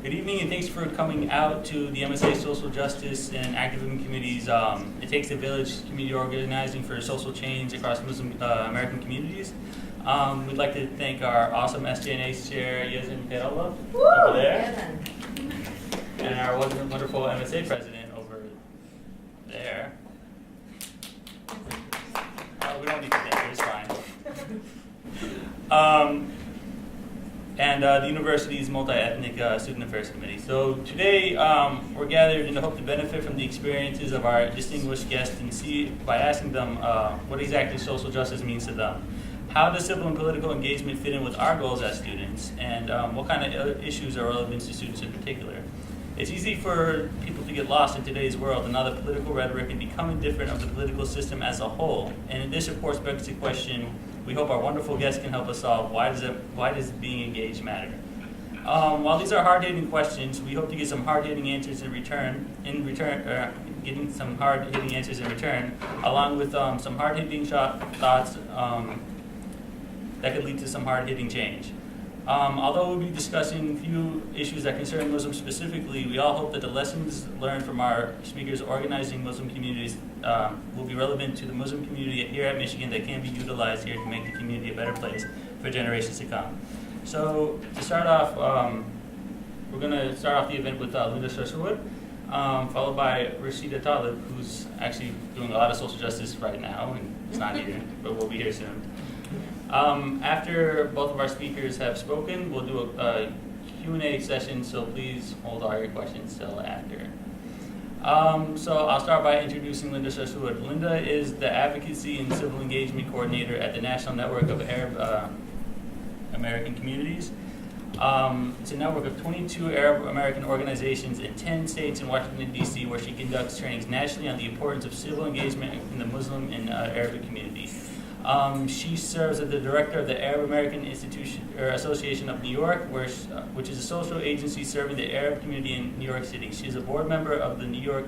Good evening, and thanks for coming out to the MSA Social Justice and Activism Committee's It Takes a Village community organizing for social change across Muslim American communities. We'd like to thank our awesome SJNA chair, Yazin Perallah, over there, and our wonderful MSA president over there. We don't need to thank her, it's fine. And the university's multi-ethnic student affairs committee. So today we're gathered in the hope to benefit from the experiences of our distinguished guests and see by asking them what exactly social justice means to them. How does civil and political engagement fit in with our goals as students, and what kind of issues are relevant to students in particular? It's easy for people to get lost in today's world and now the political rhetoric and become indifferent of the political system as a whole. And this, of course, begs the question we hope our wonderful guests can help us solve: why does being engaged matter? While these are hard-hitting questions, we hope to get some hard-hitting answers getting some hard-hitting answers in return, along with some hard-hitting thoughts that could lead to some hard-hitting change. Although we'll be discussing a few issues that concern Muslims specifically, we all hope that the lessons learned from our speakers organizing Muslim communities will be relevant to the Muslim community here at Michigan that can be utilized here to make the community a better place for generations to come. So to start off, we're going to start off the event with Linda Sarsour, followed by Rashida Tlaib, who's actually doing a lot of social justice right now, and it's not here, but we'll be here soon. After both of our speakers have spoken, we'll do a Q&A session, so please hold all your questions till after. So I'll start by introducing Linda Sarsour. Linda is the Advocacy and Civil Engagement Coordinator at the National Network of Arab American Communities. It's a network of 22 Arab American organizations in 10 states in Washington, D.C., where she conducts trainings nationally on the importance of civil engagement in the Muslim and Arabic community. She serves as the director of the Arab American Association of New York, which is a social agency serving the Arab community in New York City. She is a board member of the New York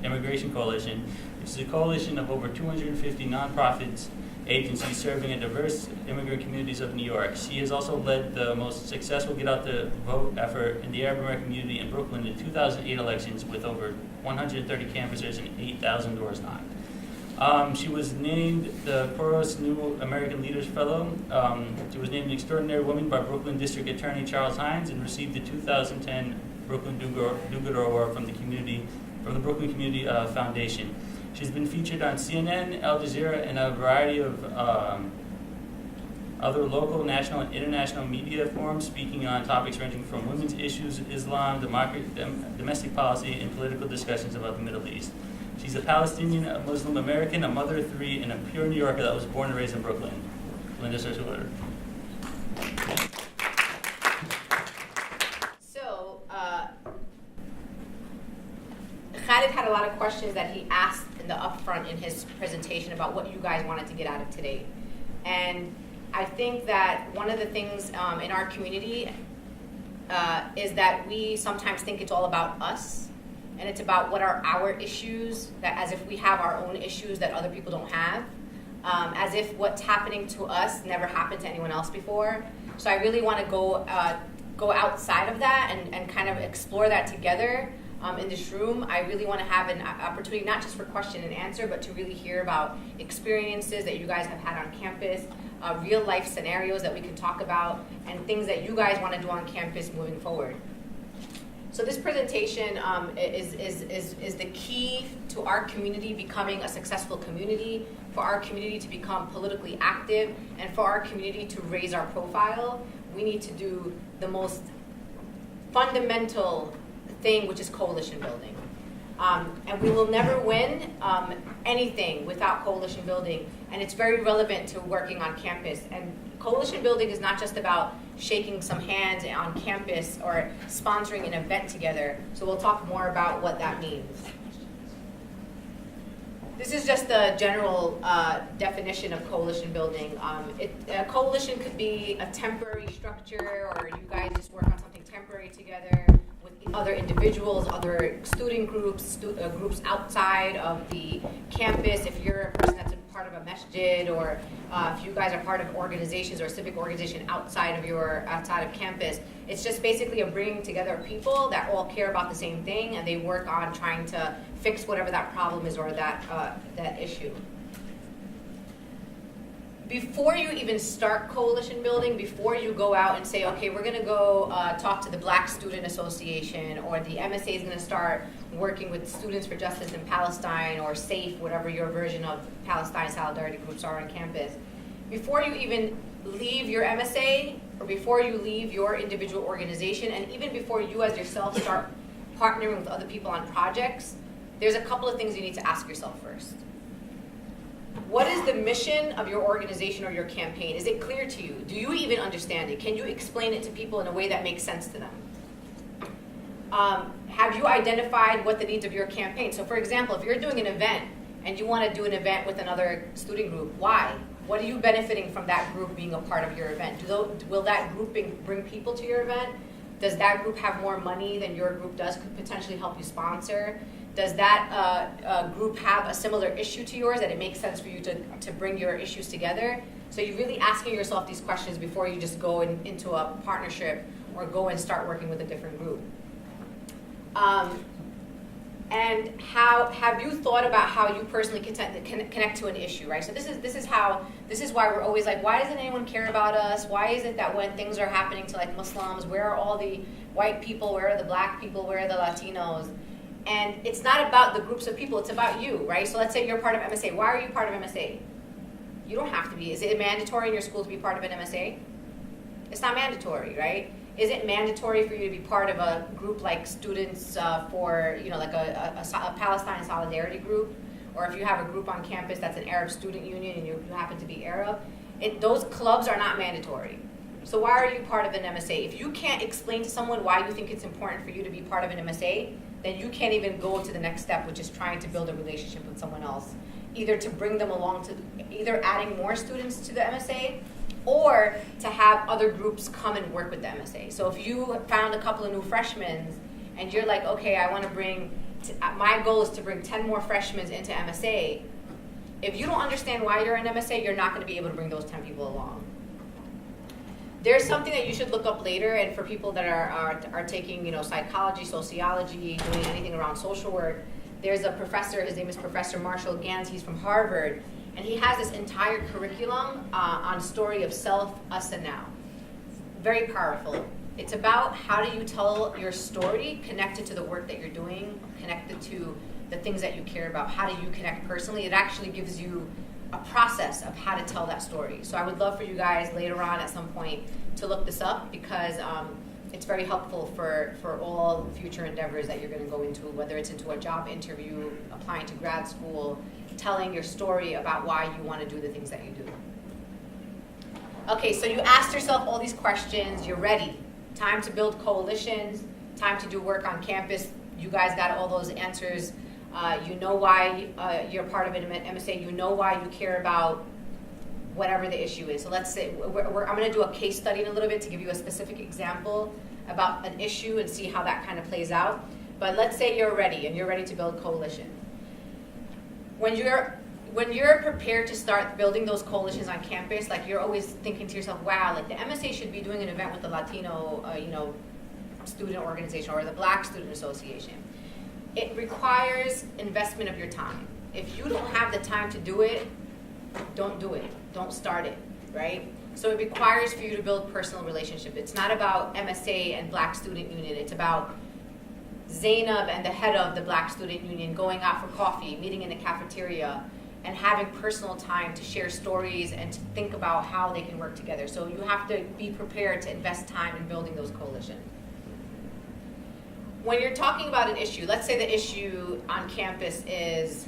Immigration Coalition, which is a coalition of over 250 nonprofits agencies serving a diverse immigrant communities of New York. She has also led the most successful Get Out the Vote effort in the Arab American community in Brooklyn in 2008 elections with over 130 canvassers and 8,000 doors knocked. She was named the Poros New American Leaders Fellow. She was named an Extraordinary Woman by Brooklyn District Attorney Charles Hines and received the 2010 Brooklyn Do-Gooder Award from the Brooklyn Community Foundation. She's been featured on CNN, Al Jazeera, and a variety of other local, national, and international media forums, speaking on topics ranging from women's issues, Islam, domestic policy, and political discussions about the Middle East. She's a Palestinian, a Muslim American, a mother of three, and a pure New Yorker that was born and raised in Brooklyn. Linda Sarsour. So, Khalid had a lot of questions that he asked in the upfront in his presentation about what you guys wanted to get out of today. And I think that one of the things in our community is that we sometimes think it's all about us. And it's about what are our issues, that as if we have our own issues that other people don't have, as if what's happening to us never happened to anyone else before. So I really want to go outside of that and kind of explore that together in this room. I really want to have an opportunity not just for question and answer, but to really hear about experiences that you guys have had on campus, real life scenarios that we can talk about, and things that you guys want to do on campus moving forward. So this presentation is the key to our community becoming a successful community, for our community to become politically active, and for our community to raise our profile. We need to do the most fundamental thing, which is coalition building. And we will never win anything without coalition building. And it's very relevant to working on campus. And coalition building is not just about shaking some hands on campus or sponsoring an event together. So we'll talk more about what that means. This is just the general definition of coalition building. A coalition could be a temporary structure, or you guys just work on something temporary together with other individuals, other student groups, groups outside of the campus. If you're a person that's a part part of a masjid, or if you guys are part of organizations or civic organization outside of campus, it's just basically a bringing together of people that all care about the same thing, and they work on trying to fix whatever that problem is or that issue. Before you even start coalition building, before you go out and say, okay, we're going to go talk to the Black Student Association, or the MSA is going to start working with Students for Justice in Palestine, or SAFE, whatever your version of Palestine solidarity groups are on campus, before you even leave your MSA, or before you leave your individual organization, and even before you as yourself start partnering with other people on projects, there's a couple of things you need to ask yourself first. What is the mission of your organization or your campaign? Is it clear to you? Do you even understand it? Can you explain it to people in a way that makes sense to them? Have you identified what the needs of your campaign? So for example, if you're doing an event and you want to do an event with another student group, why? What are you benefiting from that group being a part of your event? Will that group bring people to your event? Does that group have more money than your group does, could potentially help you sponsor? Does that group have a similar issue to yours that it makes sense for you to bring your issues together? So you're really asking yourself these questions before you just go into a partnership or go and start working with a different group. And how have you thought about how you personally connect to an issue, right? So this is why we're always like, why doesn't anyone care about us? Why is it that when things are happening to like Muslims, where are all the white people? Where are the black people? Where are the Latinos? And it's not about the groups of people, it's about you, right? So let's say you're part of MSA. Why are you part of MSA? You don't have to be. Is it mandatory in your school to be part of an MSA? It's not mandatory, right? Is it mandatory for you to be part of a group like Students for, like a Palestine solidarity group? Or if you have a group on campus that's an Arab student union and you happen to be Arab, those clubs are not mandatory. So why are you part of an MSA? If you can't explain to someone why you think it's important for you to be part of an MSA, then you can't even go to the next step, which is trying to build a relationship with someone else, either to bring them along to either adding more students to the MSA or to have other groups come and work with the MSA. So if you found a couple of new freshmen and you're like, okay, I want to my goal is to bring 10 more freshmen into MSA, if you don't understand why you're in MSA, you're not going to be able to bring those 10 people along. There's something that you should look up later, and for people that are taking, psychology, sociology, doing anything around social work, there's a professor, his name is Professor Marshall Gans, he's from Harvard, and he has this entire curriculum on story of self, us, and now. Very powerful. It's about how do you tell your story connected to the work that you're doing, connected to the things that you care about. How do you connect personally? It actually gives you a process of how to tell that story. So I would love for you guys later on at some point to look this up, because it's very helpful for all future endeavors that you're going to go into, whether it's into a job interview, applying to grad school, telling your story about why you want to do the things that you do. Okay, so you asked yourself all these questions, you're ready. Time to build coalitions, time to do work on campus. You guys got all those answers. You know why you're part of an MSA. You know why you care about whatever the issue is. So let's say, I'm going to do a case study in a little bit to give you a specific example about an issue and see how that kind of plays out. But let's say you're ready and you're ready to build coalition. When you're prepared to start building those coalitions on campus, like you're always thinking to yourself, wow, like the MSA should be doing an event with the Latino, student organization or the Black Student Association. It requires investment of your time. If you don't have the time to do it, don't do it. Don't start it, right? So it requires for you to build personal relationship. It's not about MSA and Black Student Union. It's about Zainab and the head of the Black Student Union going out for coffee, meeting in the cafeteria, and having personal time to share stories and to think about how they can work together. So you have to be prepared to invest time in building those coalitions. When you're talking about an issue, let's say the issue on campus is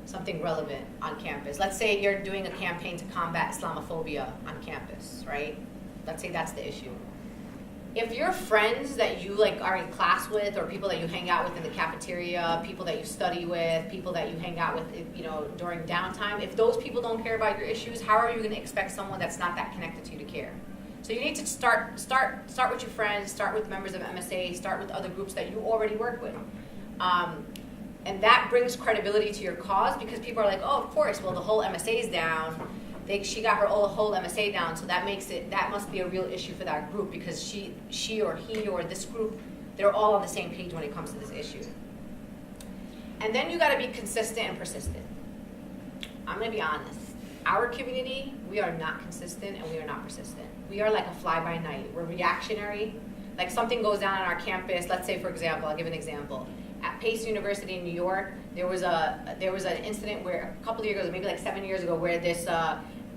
something relevant on campus. Let's say you're doing a campaign to combat Islamophobia on campus, right? Let's say that's the issue. If your friends that you are in class with, or people that you hang out with in the cafeteria, people that you study with, people that you hang out with, during downtime, if those people don't care about your issues, how are you going to expect someone that's not that connected to you to care? So you need to start with your friends, start with members of MSA, start with other groups that you already work with. And that brings credibility to your cause because people are like, oh, of course, well, the whole MSA is down. She got her whole MSA down, so that must be a real issue for that group because she or he or this group, they're all on the same page when it comes to this issue. And then you got to be consistent and persistent. I'm going to be honest. Our community, we are not consistent and we are not persistent. We are like a fly-by-night. We're reactionary. Like something goes down on our campus. Let's say, for example, I'll give an example. At Pace University in New York, there was an incident where a couple of years ago, maybe like 7 years ago, where this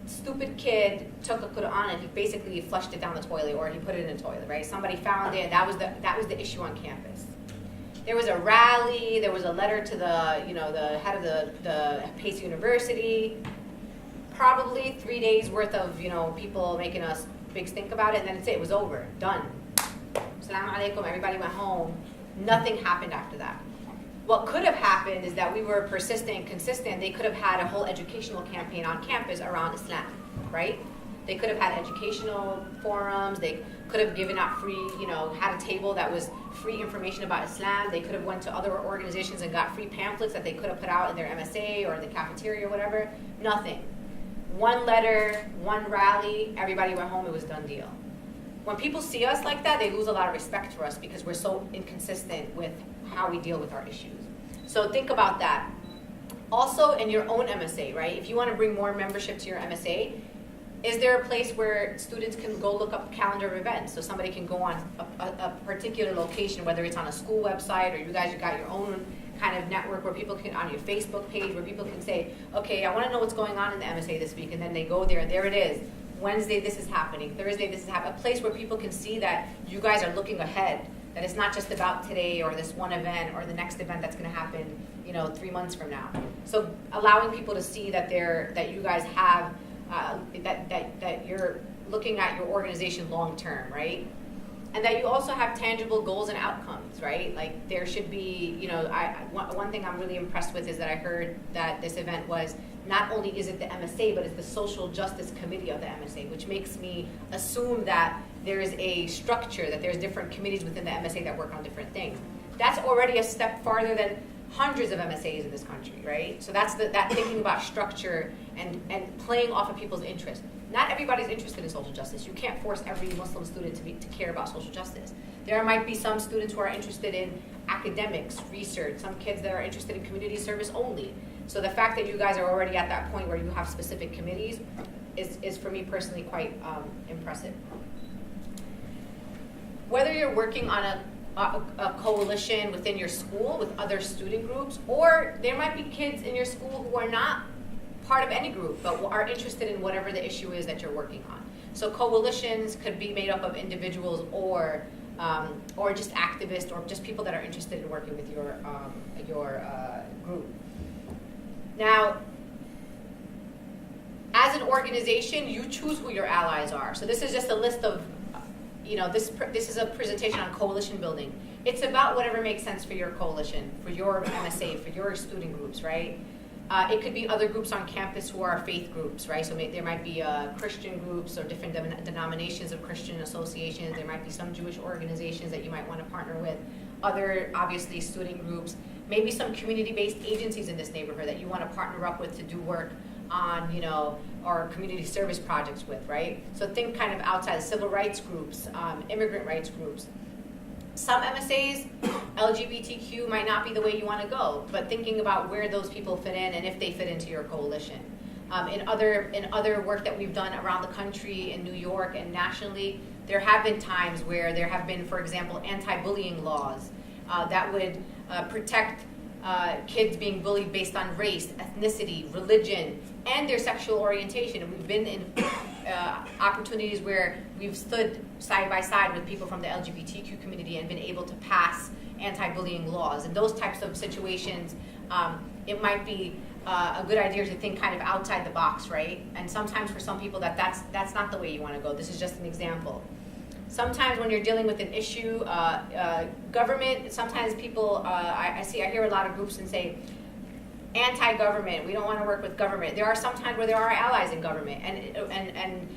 stupid kid took a Quran and he basically flushed it down the toilet, or he put it in the toilet, right? Somebody found it, and that was the issue on campus. There was a rally, there was a letter to the head of the Pace University, probably 3 days worth of people making us big stink about it, and then it's it was over, done. Assalamu alaikum, everybody went home. Nothing happened after that. What could have happened is that we were persistent and consistent. They could have had a whole educational campaign on campus around Islam, right? They could have had educational forums. They could have given out free, had a table that was free information about Islam. They could have went to other organizations and got free pamphlets that they could have put out in their MSA or in the cafeteria or whatever. Nothing. One letter, one rally, everybody went home, it was done deal. When people see us like that, they lose a lot of respect for us because we're so inconsistent with how we deal with our issues. So think about that. Also, in your own MSA, right? If you want to bring more membership to your MSA, is there a place where students can go look up calendar of events? So somebody can go on a particular location, whether it's on a school website or you guys have got your own kind of network where people can, on your Facebook page, where people can say, okay, I want to know what's going on in the MSA this week, and then they go there and there it is. Wednesday, this is happening. Thursday, this is happening. A place where people can see that you guys are looking ahead, that it's not just about today or this one event or the next event that's going to happen, 3 months from now. So allowing people to see that you guys have, that you're looking at your organization long term, right? And that you also have tangible goals and outcomes, right? Like there should be, one thing I'm really impressed with is that I heard that this event was not only is it the MSA, but it's the Social Justice Committee of the MSA, which makes me assume that there is a structure, that there's different committees within the MSA that work on different things. That's already a step farther than hundreds of MSAs in this country, right? So that's that thinking about structure and playing off of people's interests. Not everybody's interested in social justice. You can't force every Muslim student to care about social justice. There might be some students who are interested in academics, research, some kids that are interested in community service only. So the fact that you guys are already at that point where you have specific committees is for me personally quite impressive. Whether you're working on a coalition within your school with other student groups, or there might be kids in your school who are not part of any group, but are interested in whatever the issue is that you're working on. So coalitions could be made up of individuals or just activists or just people that are interested in working with your group. Now, as an organization, you choose who your allies are. So this is just a list of, this is a presentation on coalition building. It's about whatever makes sense for your coalition, for your MSA, for your student groups, right? It could be other groups on campus who are faith groups, right? So there might be Christian groups or different denominations of Christian associations. There might be some Jewish organizations that you might want to partner with. Other, obviously, student groups. Maybe some community-based agencies in this neighborhood that you want to partner up with to do work on, or community service projects with, right? So think kind of outside civil rights groups, immigrant rights groups. Some MSAs, LGBTQ might not be the way you want to go, but thinking about where those people fit in and if they fit into your coalition. In other work that we've done around the country, in New York and nationally, there have been times where there have been, for example, anti-bullying laws that would protect kids being bullied based on race, ethnicity, religion, and their sexual orientation. And we've been in opportunities where we've stood side by side with people from the LGBTQ community and been able to pass anti-bullying laws. In those types of situations, it might be a good idea to think kind of outside the box, right? And sometimes for some people that's not the way you want to go. This is just an example. Sometimes when you're dealing with an issue, government, sometimes people, I hear a lot of groups and say, anti-government, we don't want to work with government. There are some times where there are allies in government. And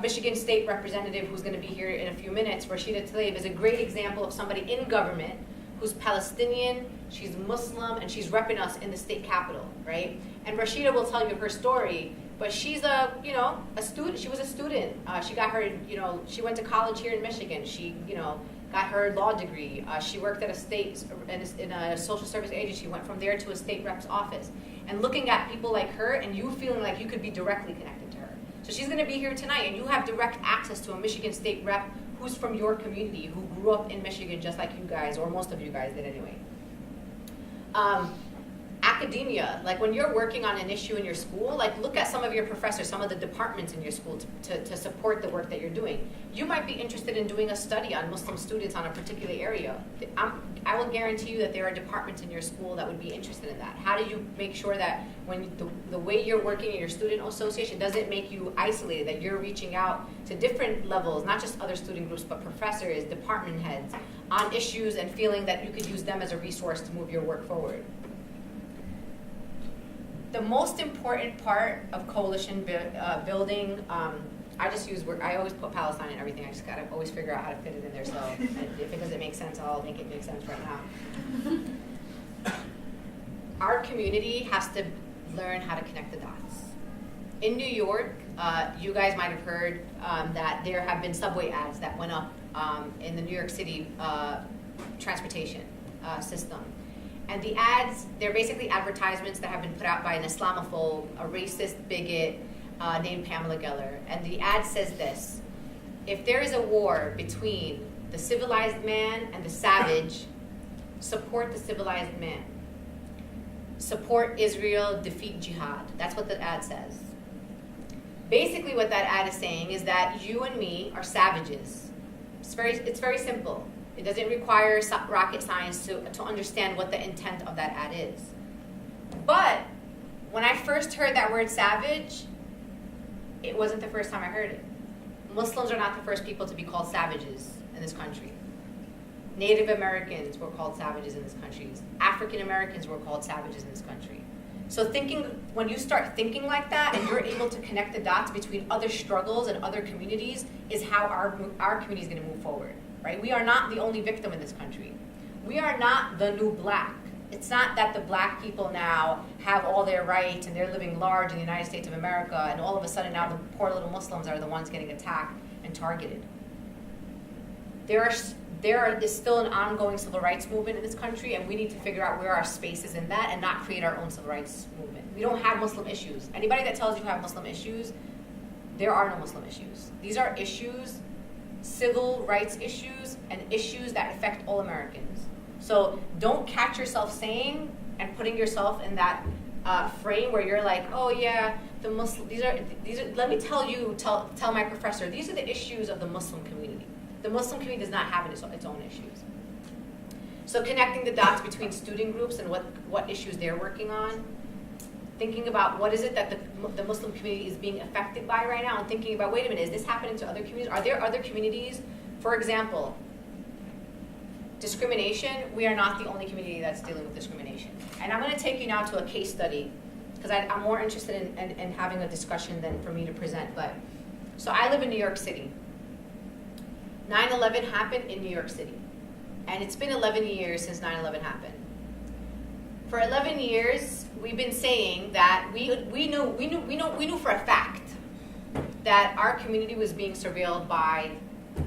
Michigan State Representative, who's going to be here in a few minutes, Rashida Tlaib, is a great example of somebody in government who's Palestinian, she's Muslim, and she's repping us in the state capitol, right? And Rashida will tell you her story, but she's a student. She was a student. She got her, she went to college here in Michigan. She, got her law degree. She worked at in a social service agency. Went from there to a state rep's office. And looking at people like her, and you feeling like you could be directly connected to her. So she's going to be here tonight, and you have direct access to a Michigan state rep who's from your community, who grew up in Michigan just like you guys, or most of you guys did anyway. Academia, like when you're working on an issue in your school, like look at some of your professors, some of the departments in your school to support the work that you're doing. You might be interested in doing a study on Muslim students on a particular area. I will guarantee you that there are departments in your school that would be interested in that. How do you make sure that when the way you're working in your student association doesn't make you isolated, that you're reaching out to different levels, not just other student groups, but professors, department heads, on issues and feeling that you could use them as a resource to move your work forward. The most important part of coalition building, I always put Palestine in everything. I just gotta always figure out how to fit it in there. So if it doesn't make sense, I'll make it make sense right now. Our community has to learn how to connect the dots. In New York, you guys might have heard that there have been subway ads that went up in the New York City transportation system. And the ads, they're basically advertisements that have been put out by an Islamophobe, a racist bigot named Pamela Geller. And the ad says this: if there is a war between the civilized man and the savage, support the civilized man. Support Israel, defeat jihad. That's what the ad says. Basically what that ad is saying is that you and me are savages. It's very simple. It doesn't require rocket science to understand what the intent of that ad is. But when I first heard that word savage, it wasn't the first time I heard it. Muslims are not the first people to be called savages in this country. Native Americans were called savages in this country. African Americans were called savages in this country. So when you start thinking like that and you're able to connect the dots between other struggles and other communities, is how our community is going to move forward. Right? We are not the only victim in this country. We are not the new black. It's not that the black people now have all their rights and they're living large in the United States of America, and all of a sudden now the poor little Muslims are the ones getting attacked and targeted. There is still an ongoing civil rights movement in this country, and we need to figure out where our space is in that and not create our own civil rights movement. We don't have Muslim issues. Anybody that tells you have Muslim issues, there are no Muslim issues. These are issues, civil rights issues, and issues that affect all Americans. So don't catch yourself saying and putting yourself in that frame where you're like, oh yeah, the Muslim. These are. Let me tell my professor, these are the issues of the Muslim community. The Muslim community does not have its own issues. So connecting the dots between student groups and what issues they're working on. Thinking about what is it that the Muslim community is being affected by right now, and thinking about, wait a minute, is this happening to other communities? Are there other communities? For example, discrimination. We are not the only community that's dealing with discrimination. And I'm going to take you now to a case study, because I'm more interested in having a discussion than for me to present. So I live in New York City. 9/11 happened in New York City. And it's been 11 years since 9/11 happened. For 11 years, we've been saying that we knew for a fact that our community was being surveilled by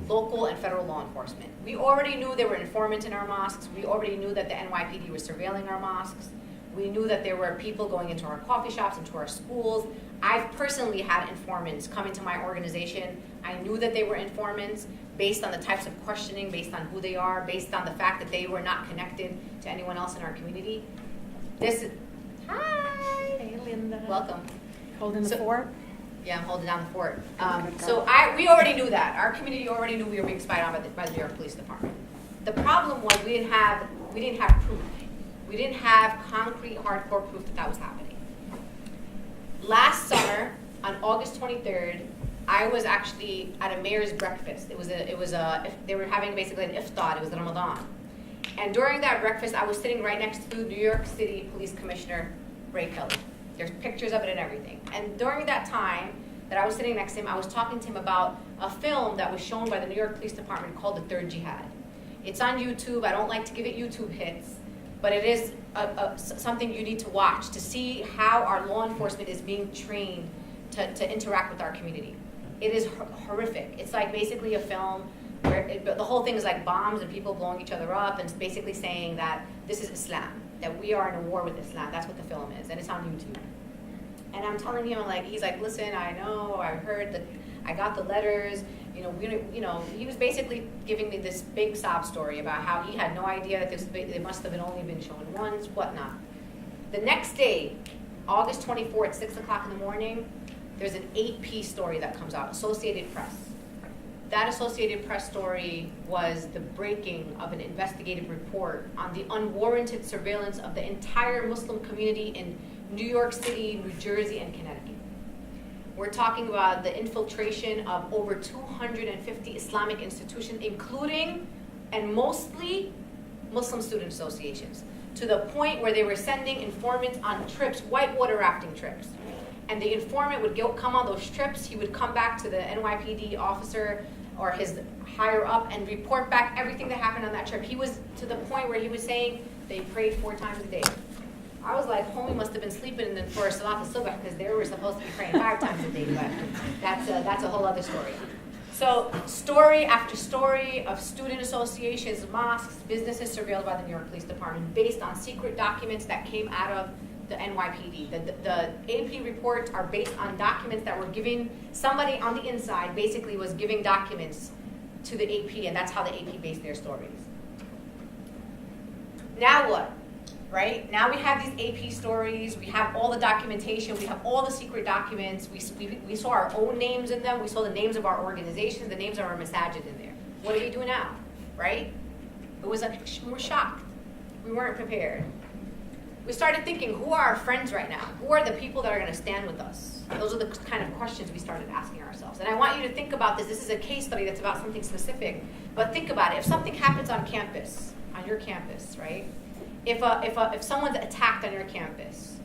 local and federal law enforcement. We already knew there were informants in our mosques. We already knew that the NYPD was surveilling our mosques. We knew that there were people going into our coffee shops, into our schools. I've personally had informants come into my organization. I knew that they were informants based on the types of questioning, based on who they are, based on the fact that they were not connected to anyone else in our community. Hi. Hey, Linda. Welcome. Holding the fort? Yeah, I'm holding down the fort. We already knew that. Our community already knew we were being spied on by the New York Police Department. The problem was we didn't have proof. We didn't have concrete, hardcore proof that was happening. Last summer, on August 23rd, I was actually at a mayor's breakfast. They were having basically an iftar. It was Ramadan. And during that breakfast, I was sitting right next to New York City Police Commissioner Ray Kelly. There's pictures of it and everything. And during that time that I was sitting next to him, I was talking to him about a film that was shown by the New York Police Department called The Third Jihad. It's on YouTube. I don't like to give it YouTube hits, but it is something you need to watch to see how our law enforcement is being trained to interact with our community. It is horrific. It's like basically a film where the whole thing is like bombs and people blowing each other up, and it's basically saying that this is Islam, that we are in a war with Islam. That's what the film is, and it's on YouTube. And I'm telling him, like, he's like, listen, I know, I heard that, I got the letters, he was basically giving me this big sob story about how he had no idea that they must have only been shown once, whatnot. The next day, August 24th, 6 o'clock in the morning, there's an AP story that comes out, Associated Press. That Associated Press story was the breaking of an investigative report on the unwarranted surveillance of the entire Muslim community in New York City, New Jersey, and Connecticut. We're talking about the infiltration of over 250 Islamic institutions, including and mostly Muslim student associations, to the point where they were sending informants on trips, whitewater rafting trips. And the informant would come on those trips, he would come back to the NYPD officer or his higher up and report back everything that happened on that trip. He was to the point where he was saying they prayed 4 times a day. I was like, homie must have been sleeping for Salat al-Subh because they were supposed to be praying 5 times a day, but that's a whole other story. So story after story of student associations, mosques, businesses surveilled by the New York Police Department based on secret documents that came out of the NYPD. The AP reports are based on documents that were given, somebody on the inside basically was giving documents to the AP, and that's how the AP based their stories. Now what? Right? Now we have these AP stories, we have all the documentation, we have all the secret documents, we saw our own names in them, we saw the names of our organizations, the names of our masajid in there. What do we do now? Right? It was like, we were shocked. We weren't prepared. We started thinking, who are our friends right now? Who are the people that are going to stand with us? Those are the kind of questions we started asking ourselves. And I want you to think about this. This is a case study that's about something specific. But think about it. If something happens on campus, on your campus, right? If someone's attacked on your campus,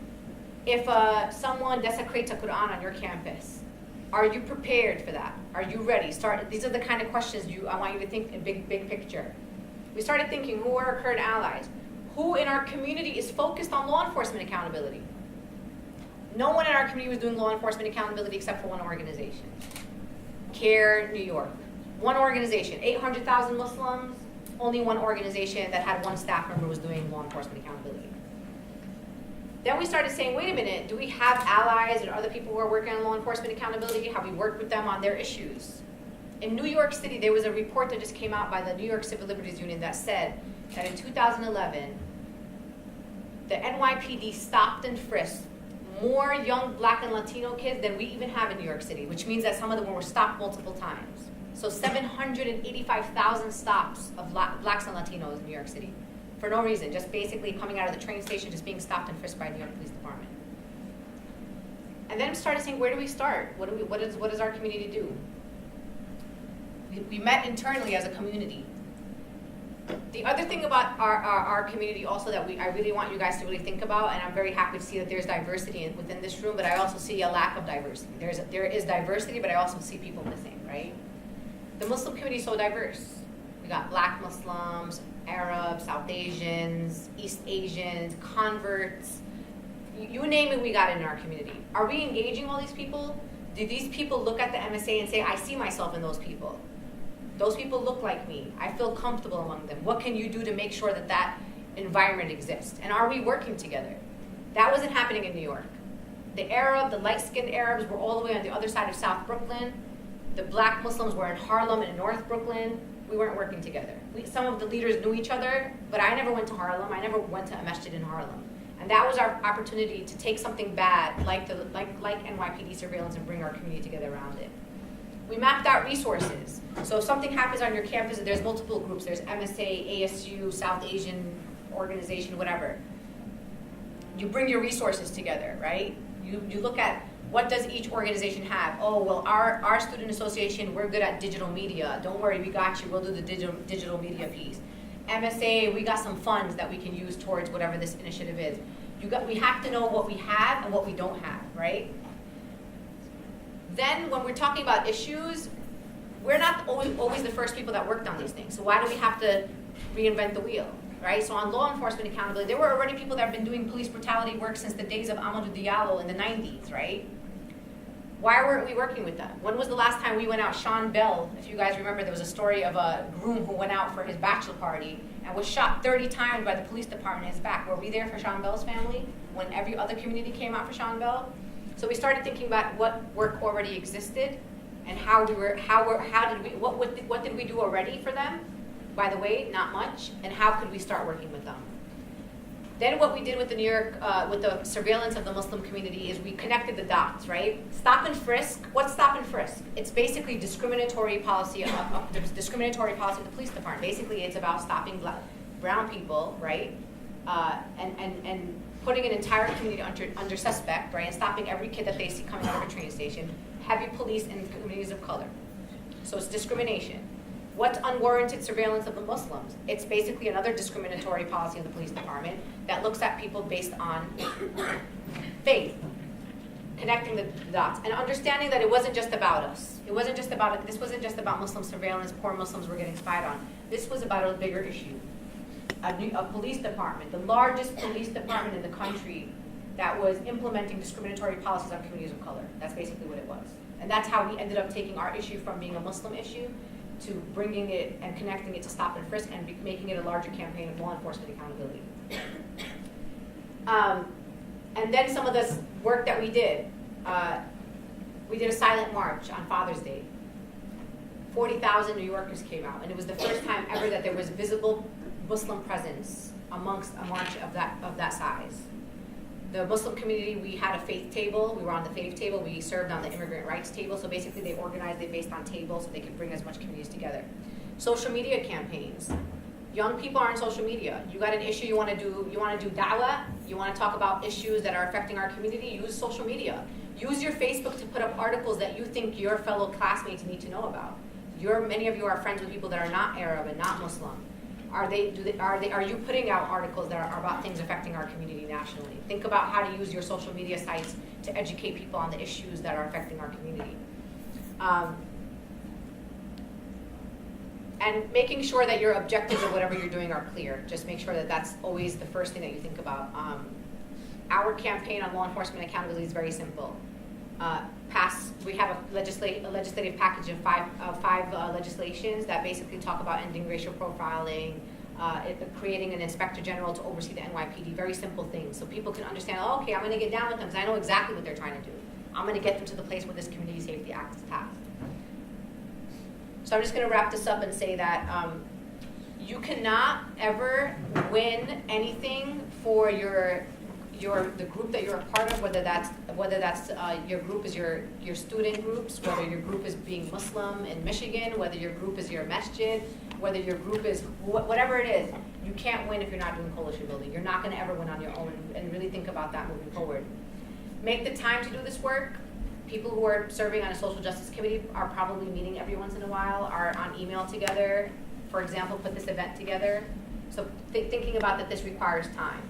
if someone desecrates a Quran on your campus, are you prepared for that? Are you ready? These are the kind of questions I want you to think in big picture. We started thinking, who are our current allies? Who in our community is focused on law enforcement accountability? No one in our community was doing law enforcement accountability except for one organization. CARE New York. One organization, 800,000 Muslims, only one organization that had one staff member was doing law enforcement accountability. Then we started saying, wait a minute, do we have allies and other people who are working on law enforcement accountability? Have we worked with them on their issues? In New York City, there was a report that just came out by the New York Civil Liberties Union that said that in 2011, the NYPD stopped and frisked more young Black and Latino kids than we even have in New York City, which means that some of them were stopped multiple times. So 785,000 stops of Blacks and Latinos in New York City for no reason, just basically coming out of the train station, just being stopped and frisked by the New York Police Department. And then we started saying, where do we start? What does our community do? We met internally as a community. The other thing about our community also that I really want you guys to really think about, and I'm very happy to see that there's diversity within this room, but I also see a lack of diversity. There is diversity, but I also see people missing, right? The Muslim community is so diverse. We got Black Muslims, Arabs, South Asians, East Asians, converts. You name it, we got it in our community. Are we engaging all these people? Do these people look at the MSA and say, I see myself in those people? Those people look like me. I feel comfortable among them. What can you do to make sure that that environment exists? And are we working together? That wasn't happening in New York. The light-skinned Arabs were all the way on the other side of South Brooklyn. The Black Muslims were in Harlem and North Brooklyn. We weren't working together. Some of the leaders knew each other, but I never went to Harlem. I never went to a masjid in Harlem. And that was our opportunity to take something bad, like NYPD surveillance, and bring our community together around it. We mapped out resources. So if something happens on your campus, there's multiple groups. There's MSA, ASU, South Asian organization, whatever. You bring your resources together, right? You look at what does each organization have. Oh, well, our student association, we're good at digital media. Don't worry, we got you. We'll do the digital media piece. MSA, we got some funds that we can use towards whatever this initiative is. We have to know what we have and what we don't have, right? Then when we're talking about issues, we're not always the first people that worked on these things. So why do we have to reinvent the wheel? right? So on law enforcement accountability, there were already people that have been doing police brutality work since the days of Amadou Diallo in the 90s, right? Why weren't we working with them? When was the last time we went out? Sean Bell, if you guys remember, there was a story of a groom who went out for his bachelor party and was shot 30 times by the police department in his back. Were we there for Sean Bell's family when every other community came out for Sean Bell? So we started thinking about what work already existed and what did we do already for them? By the way, not much. And how could we start working with them? Then what we did with the New York, with the surveillance of the Muslim community is we connected the dots, right? Stop and frisk. What's stop and frisk? It's basically discriminatory policy of the police department. Basically, it's about stopping brown people, right? And putting an entire community under suspect, right? And stopping every kid that they see coming out of a train station. Heavy police in communities of color. So it's discrimination. What's unwarranted surveillance of the Muslims? It's basically another discriminatory policy of the police department that looks at people based on faith, connecting the dots, and understanding that it wasn't just about us. This wasn't just about Muslim surveillance, poor Muslims were getting spied on. This was about a bigger issue. A police department, the largest police department in the country that was implementing discriminatory policies on communities of color. That's basically what it was. And that's how we ended up taking our issue from being a Muslim issue to bringing it and connecting it to stop and frisk and making it a larger campaign of law enforcement accountability. And then some of this work that we did a silent march on Father's Day. 40,000 New Yorkers came out, and it was the first time ever that there was visible Muslim presence amongst a march of that size. The Muslim community, we had a faith table. We were on the faith table. We served on the immigrant rights table. So basically, they organized it based on tables so they could bring as much communities together. Social media campaigns. Young people are on social media. You got an issue you want to do da'wah, you want to talk about issues that are affecting our community, use social media. Use your Facebook to put up articles that you think your fellow classmates need to know about. Many of you are friends with people that are not Arab and not Muslim. Are you putting out articles that are about things affecting our community nationally? Think about how to use your social media sites to educate people on the issues that are affecting our community. And making sure that your objectives of whatever you're doing are clear. Just make sure that that's always the first thing that you think about. Our campaign on law enforcement accountability is very simple. We have a legislative package of five legislations that basically talk about ending racial profiling, creating an inspector general to oversee the NYPD, very simple things. So people can understand, oh, okay, I'm going to get down with them because I know exactly what they're trying to do. I'm going to get them to the place where this Community Safety Act is passed. So I'm just going to wrap this up and say that you cannot ever win anything for the group that you're a part of, whether that's your group is your student groups, whether your group is being Muslim in Michigan, whether your group is your masjid, whether your group is whatever it is. You can't win if you're not doing coalition building. You're not going to ever win on your own, and really think about that moving forward. Make the time to do this work. People who are serving on a social justice committee are probably meeting every once in a while, are on email together. For example, put this event together. So thinking about that this requires time.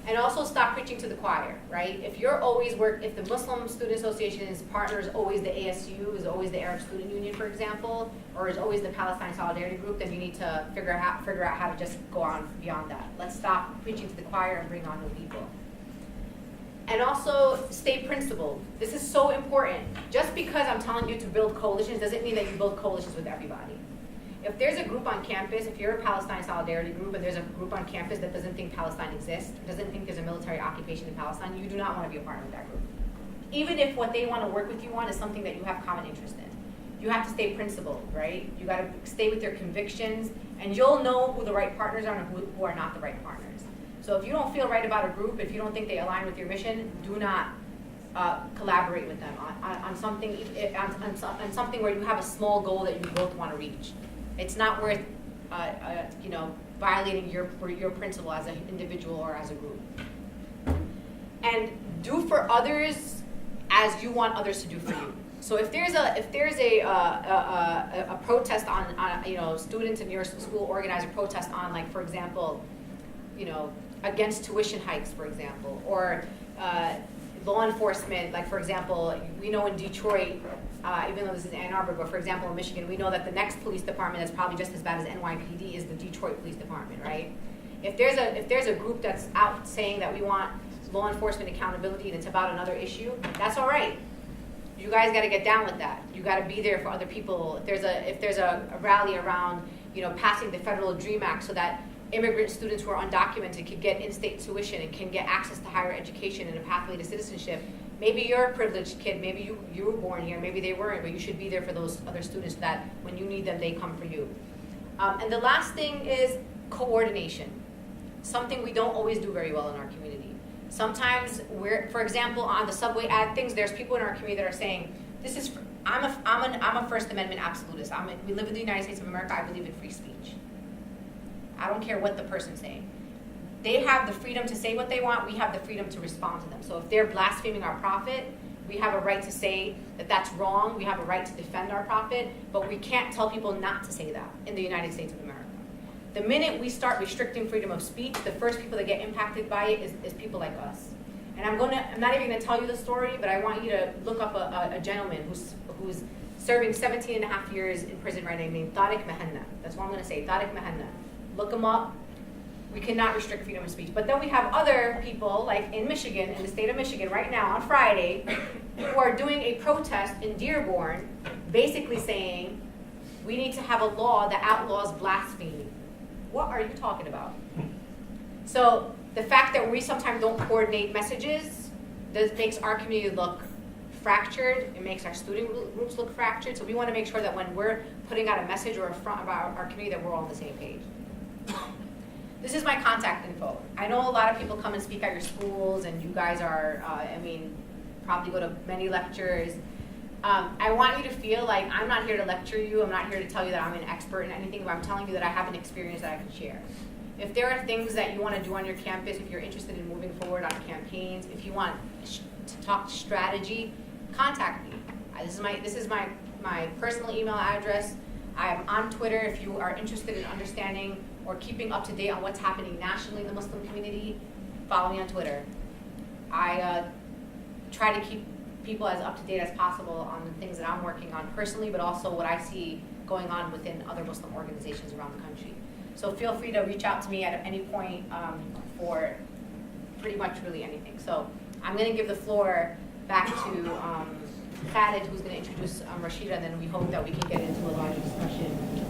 And also stop preaching to the choir, right? If the Muslim Student Association's partner is always the ASU, is always the Arab Student Union, for example, or is always the Palestine Solidarity Group, then you need to figure out how to just go on beyond that. Let's stop preaching to the choir and bring on new people. And also stay principled. This is so important. Just because I'm telling you to build coalitions doesn't mean that you build coalitions with everybody. If there's a group on campus, if you're a Palestine Solidarity group and there's a group on campus that doesn't think Palestine exists, doesn't think there's a military occupation in Palestine, you do not want to be a partner with that group. Even if what they want to work with you on is something that you have common interest in. You have to stay principled, right? You got to stay with your convictions, and you'll know who the right partners are and who are not the right partners. So if you don't feel right about a group, if you don't think they align with your mission, do not collaborate with them on something where you have a small goal that you both want to reach. It's not worth violating your principle as an individual or as a group. And do for others as you want others to do for you. So if there's a protest on students in your school organize a protest on, like, for example, against tuition hikes, for example, or law enforcement, like, for example, we know in Detroit, even though this is Ann Arbor, but for example in Michigan, we know that the next police department that's probably just as bad as NYPD is the Detroit Police Department, right? If there's a group that's out saying that we want law enforcement accountability and it's about another issue, that's all right. You guys got to get down with that. You got to be there for other people. If there's a rally around, passing the Federal Dream Act so that immigrant students who are undocumented can get in-state tuition and can get access to higher education and a pathway to citizenship. Maybe you're a privileged kid. Maybe you were born here. Maybe they weren't, but you should be there for those other students that when you need them, they come for you. And the last thing is coordination. Something we don't always do very well in our community. Sometimes for example, on the subway ad things, there's people in our community that are saying, I'm a First Amendment absolutist. We live in the United States of America. I believe in free speech. I don't care what the person's saying. They have the freedom to say what they want. We have the freedom to respond to them. So if they're blaspheming our prophet, we have a right to say that that's wrong. We have a right to defend our prophet, but we can't tell people not to say that in the United States of America. The minute we start restricting freedom of speech, the first people that get impacted by it is people like us. And I'm not even going to tell you the story, but I want you to look up a gentleman who's serving 17 and a half years in prison right now named Tlaib. That's what I'm going to say, Tlaib. Look him up. We cannot restrict freedom of speech. But then we have other people, like in Michigan, in the state of Michigan right now on Friday, who are doing a protest in Dearborn, basically saying, we need to have a law that outlaws blasphemy. What are you talking about? So the fact that we sometimes don't coordinate messages makes our community look fractured. It makes our student groups look fractured. So we want to make sure that when we're putting out a message or a front about our community, that we're all on the same page. This is my contact info. I know a lot of people come and speak at your schools, and you guys are, probably go to many lectures. I want you to feel like I'm not here to lecture you. I'm not here to tell you that I'm an expert in anything, but I'm telling you that I have an experience that I can share. If there are things that you want to do on your campus, if you're interested in moving forward on campaigns, if you want to talk strategy, contact me. This is my personal email address. I am on Twitter if you are interested in understanding or keeping up to date on what's happening nationally in the Muslim community. Follow me on Twitter. I try to keep people as up to date as possible on the things that I'm working on personally, but also what I see going on within other Muslim organizations around the country. So feel free to reach out to me at any point for pretty much really anything. So I'm going to give the floor back to Khalid, who's going to introduce Rashida, and then we hope that we can get into a larger discussion with you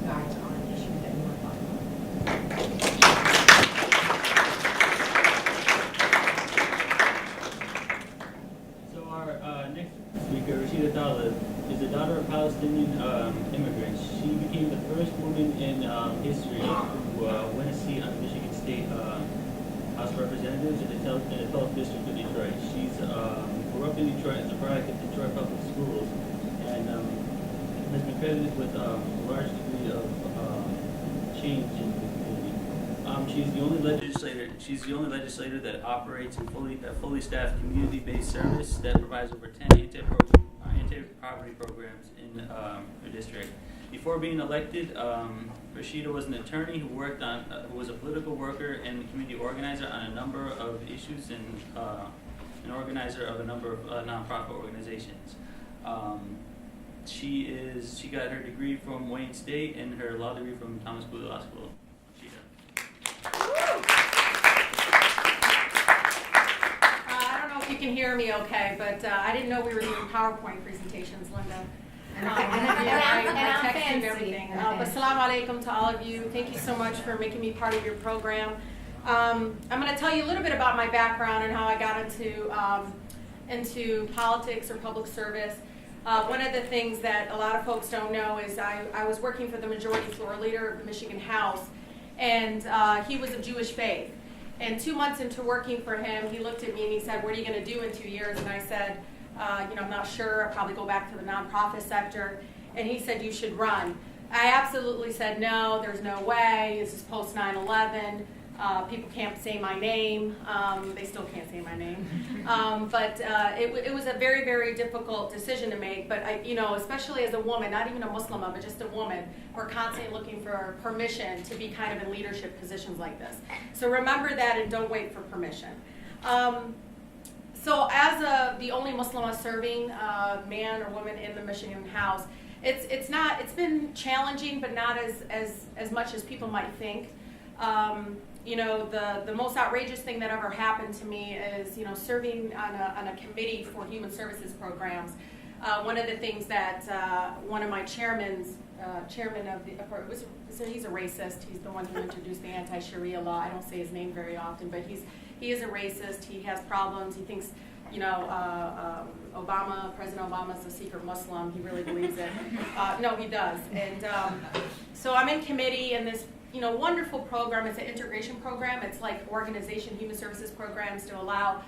guys on issues that you want to talk about. So our next speaker, Rashida Tlaib, is the daughter of Palestinian immigrants. She became the first woman in history to win a seat on the Michigan State House of Representatives in the 12th District of Detroit. She's grew up in Detroit as a product of Detroit Public Schools, and has been credited with a large degree of change in the community. She's the only legislator that operates a fully staffed community-based service that provides over 10 anti-poverty programs in her district. Before being elected, Rashida was an attorney who who was a political worker and community organizer on a number of issues and an organizer of a number of nonprofit organizations. She got her degree from Wayne State and her law degree from Thomas Booth Law School. I don't know if you can hear me okay, but I didn't know we were doing PowerPoint presentations, Linda. I texted everything. But Assalamu alaikum to all of you. Thank you so much for making me part of your program. I'm going to tell you a little bit about my background and how I got into politics or public service. One of the things that a lot of folks don't know is I was working for the majority floor leader of the Michigan House, and he was of Jewish faith. And 2 months into working for him, he looked at me and he said, "What are you going to do in 2 years?" And I said, I'm not sure. I'll probably go back to the nonprofit sector. And he said, "You should run." I absolutely said, "No, there's no way. This is post 9/11. People can't say my name." They still can't say my name. But it was a very, very difficult decision to make. But, especially as a woman, not even a Muslim, but just a woman, we're constantly looking for permission to be kind of in leadership positions like this. So remember that and don't wait for permission. So as the only Muslim serving man or woman in the Michigan House, it's been challenging, but not as much as people might think. You know, the most outrageous thing that ever happened to me is, you know, serving on a committee for human services programs. One of the things that one of my chairman of the, he's a racist. He's the one who introduced the anti-Sharia law. I don't say his name very often, but he is a racist. He has problems. He thinks, you know, President Obama is a secret Muslim. He really believes it. No, he does. And so I'm in committee, and this, you know, wonderful program. It's an integration program. It's like organization, human services programs to allow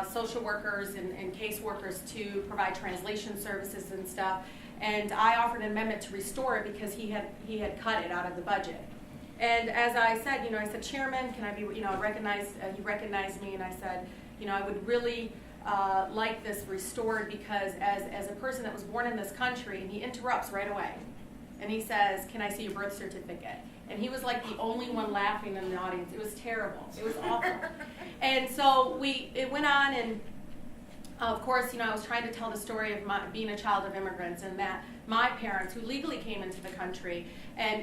social workers and caseworkers to provide translation services and stuff. And I offered an amendment to restore it because he had cut it out of the budget. And as I said, you know, I said, Chairman, can I be, you know, he recognized me, and I said, you know, I would really like this restored because as a person that was born in this country, and he interrupts right away, and he says, can I see your birth certificate? And he was like the only one laughing in the audience. It was terrible. It was awful. And so it went on, and of course, you know, I was trying to tell the story of being a child of immigrants, and that my parents, who legally came into the country, and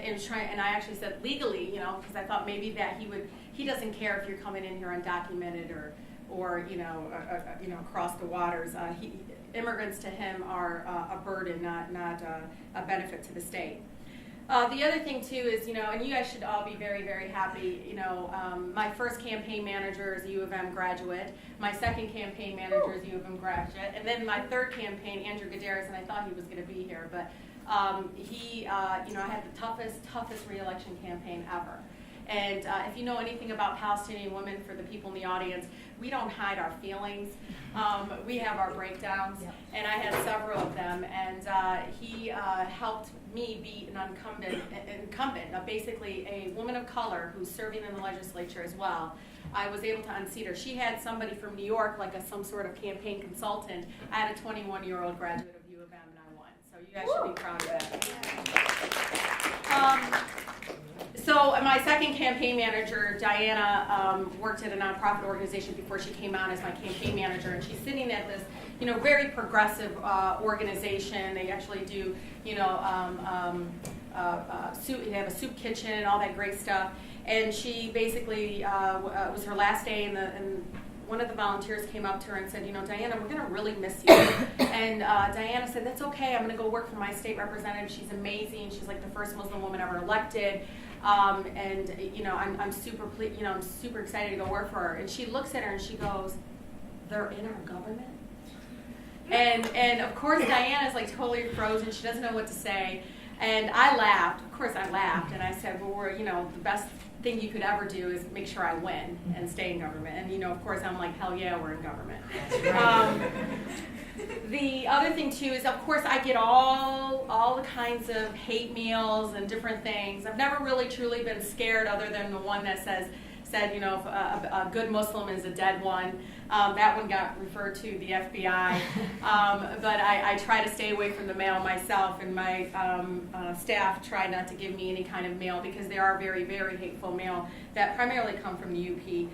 I actually said legally, you know, because I thought maybe that he doesn't care if you're coming in here undocumented or you know, across the waters. Immigrants to him are a burden, not a benefit to the state. The other thing too is, you know, and you guys should all be very, very happy, you know, my first campaign manager is a U of M graduate, my second campaign manager is a U of M graduate, and then my third campaign, Andrew Gadaris, and I thought he was going to be here, but he, you know, I had the toughest re-election campaign ever. And if you know anything about Palestinian women, for the people in the audience, we don't hide our feelings. We have our breakdowns, and I had several of them. And he helped me be an incumbent, basically a woman of color who's serving in the legislature as well. I was able to unseat her. She had somebody from New York, like some sort of campaign consultant. I had a 21-year-old graduate of U of M, and I won. So you guys should be proud of that. So my second campaign manager, Diana, worked at a nonprofit organization before she came out as my campaign manager, and she's sitting at this, you know, very progressive organization. They actually do, you know, soup. They have a soup kitchen and all that great stuff. And she basically it was her last day, and one of the volunteers came up to her and said, you know, Diana, we're going to really miss you. And Diana said, that's okay. I'm going to go work for my state representative. She's amazing. She's like the first Muslim woman ever elected. And you know, I'm super excited to go work for her. And she looks at her and she goes, they're in our government? And of course, Diana's like totally frozen. She doesn't know what to say. And I laughed. Of course, I laughed. And I said, well, you know, the best thing you could ever do is make sure I win and stay in government. And, you know, of course, I'm like, hell yeah, we're in government. The other thing, too, is, of course, I get all the kinds of hate mails and different things. I've never really truly been scared, other than the one that said, you know, a good Muslim is a dead one. That one got referred to the FBI. But I try to stay away from the mail myself, and my staff try not to give me any kind of mail, because there are very, very hateful mail that primarily come from the UP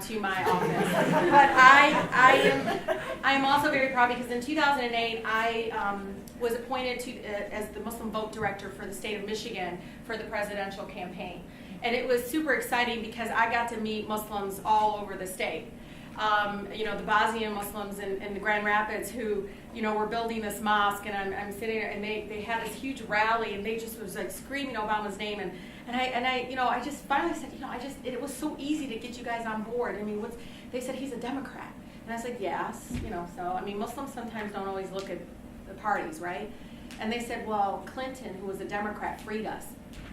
to my office. But I am also very proud, because in 2008 I was appointed as the Muslim Vote Director for the state of Michigan for the presidential campaign. And it was super exciting because I got to meet Muslims all over the state. You know, the Bosnian Muslims in the Grand Rapids who, you know, were building this mosque, and I'm sitting there, and they had this huge rally, and they just was like screaming Obama's name, and I you know, I just finally said, you know, it was so easy to get you guys on board. I mean, they said he's a Democrat, and I said yes, you know. So I mean, Muslims sometimes don't always look at the parties, right? And they said, well, Clinton, who was a Democrat, freed us,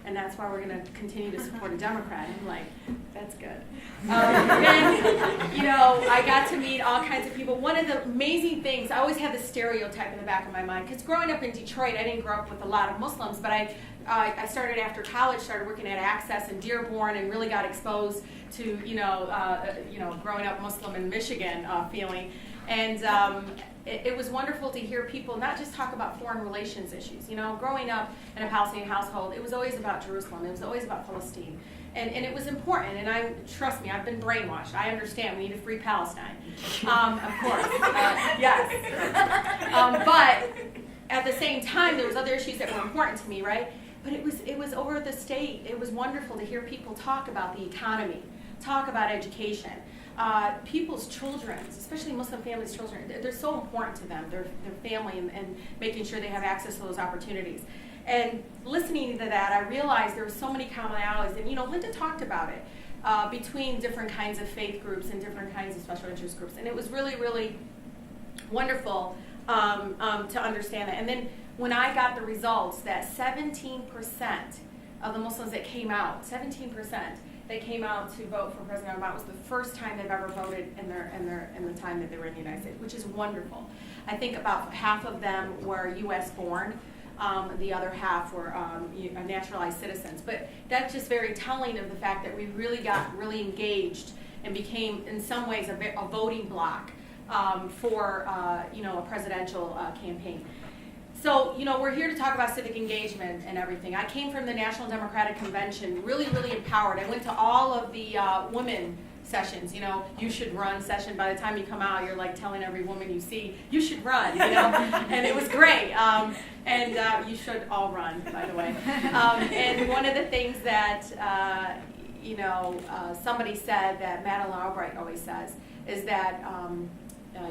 and that's why we're going to continue to support a Democrat. And I'm like, that's good. Then, you know, I got to meet all kinds of people. One of the amazing things, I always had this stereotype in the back of my mind, because growing up in Detroit, I didn't grow up with a lot of Muslims, but I started after college, started working at Access in Dearborn, and really got exposed to, you know, growing up Muslim in Michigan feeling. And it was wonderful to hear people not just talk about foreign relations issues. You know, growing up in a Palestinian household, it was always about Jerusalem. It was always about Palestine. And it was important. And trust me, I've been brainwashed. I understand we need a free Palestine. Of course. Yes. But at the same time, there was other issues that were important to me, right? but it was over the state. It was wonderful to hear people talk about the economy, talk about education. People's children, especially Muslim families' children, they're so important to them, their family, and making sure they have access to those opportunities. And listening to that, I realized there were so many commonalities, and Linda talked about it, between different kinds of faith groups and different kinds of special interest groups. And it was really, really wonderful to understand that. And then when I got the results that 17% of the Muslims that came out, 17%, they came out to vote for President Obama. It was the first time they've ever voted in the time that they were in the United States, which is wonderful. I think about half of them were U.S. born. The other half were naturalized citizens. But that's just very telling of the fact that we really got really engaged and became, in some ways, a voting bloc for a presidential campaign. So, we're here to talk about civic engagement and everything. I came from the National Democratic Convention really, really empowered. I went to all of the women sessions, you should run session. By the time you come out, you're like telling every woman you see, you should run, and it was great. And you should all run, by the way. And one of the things that, somebody said that Madeleine Albright always says is that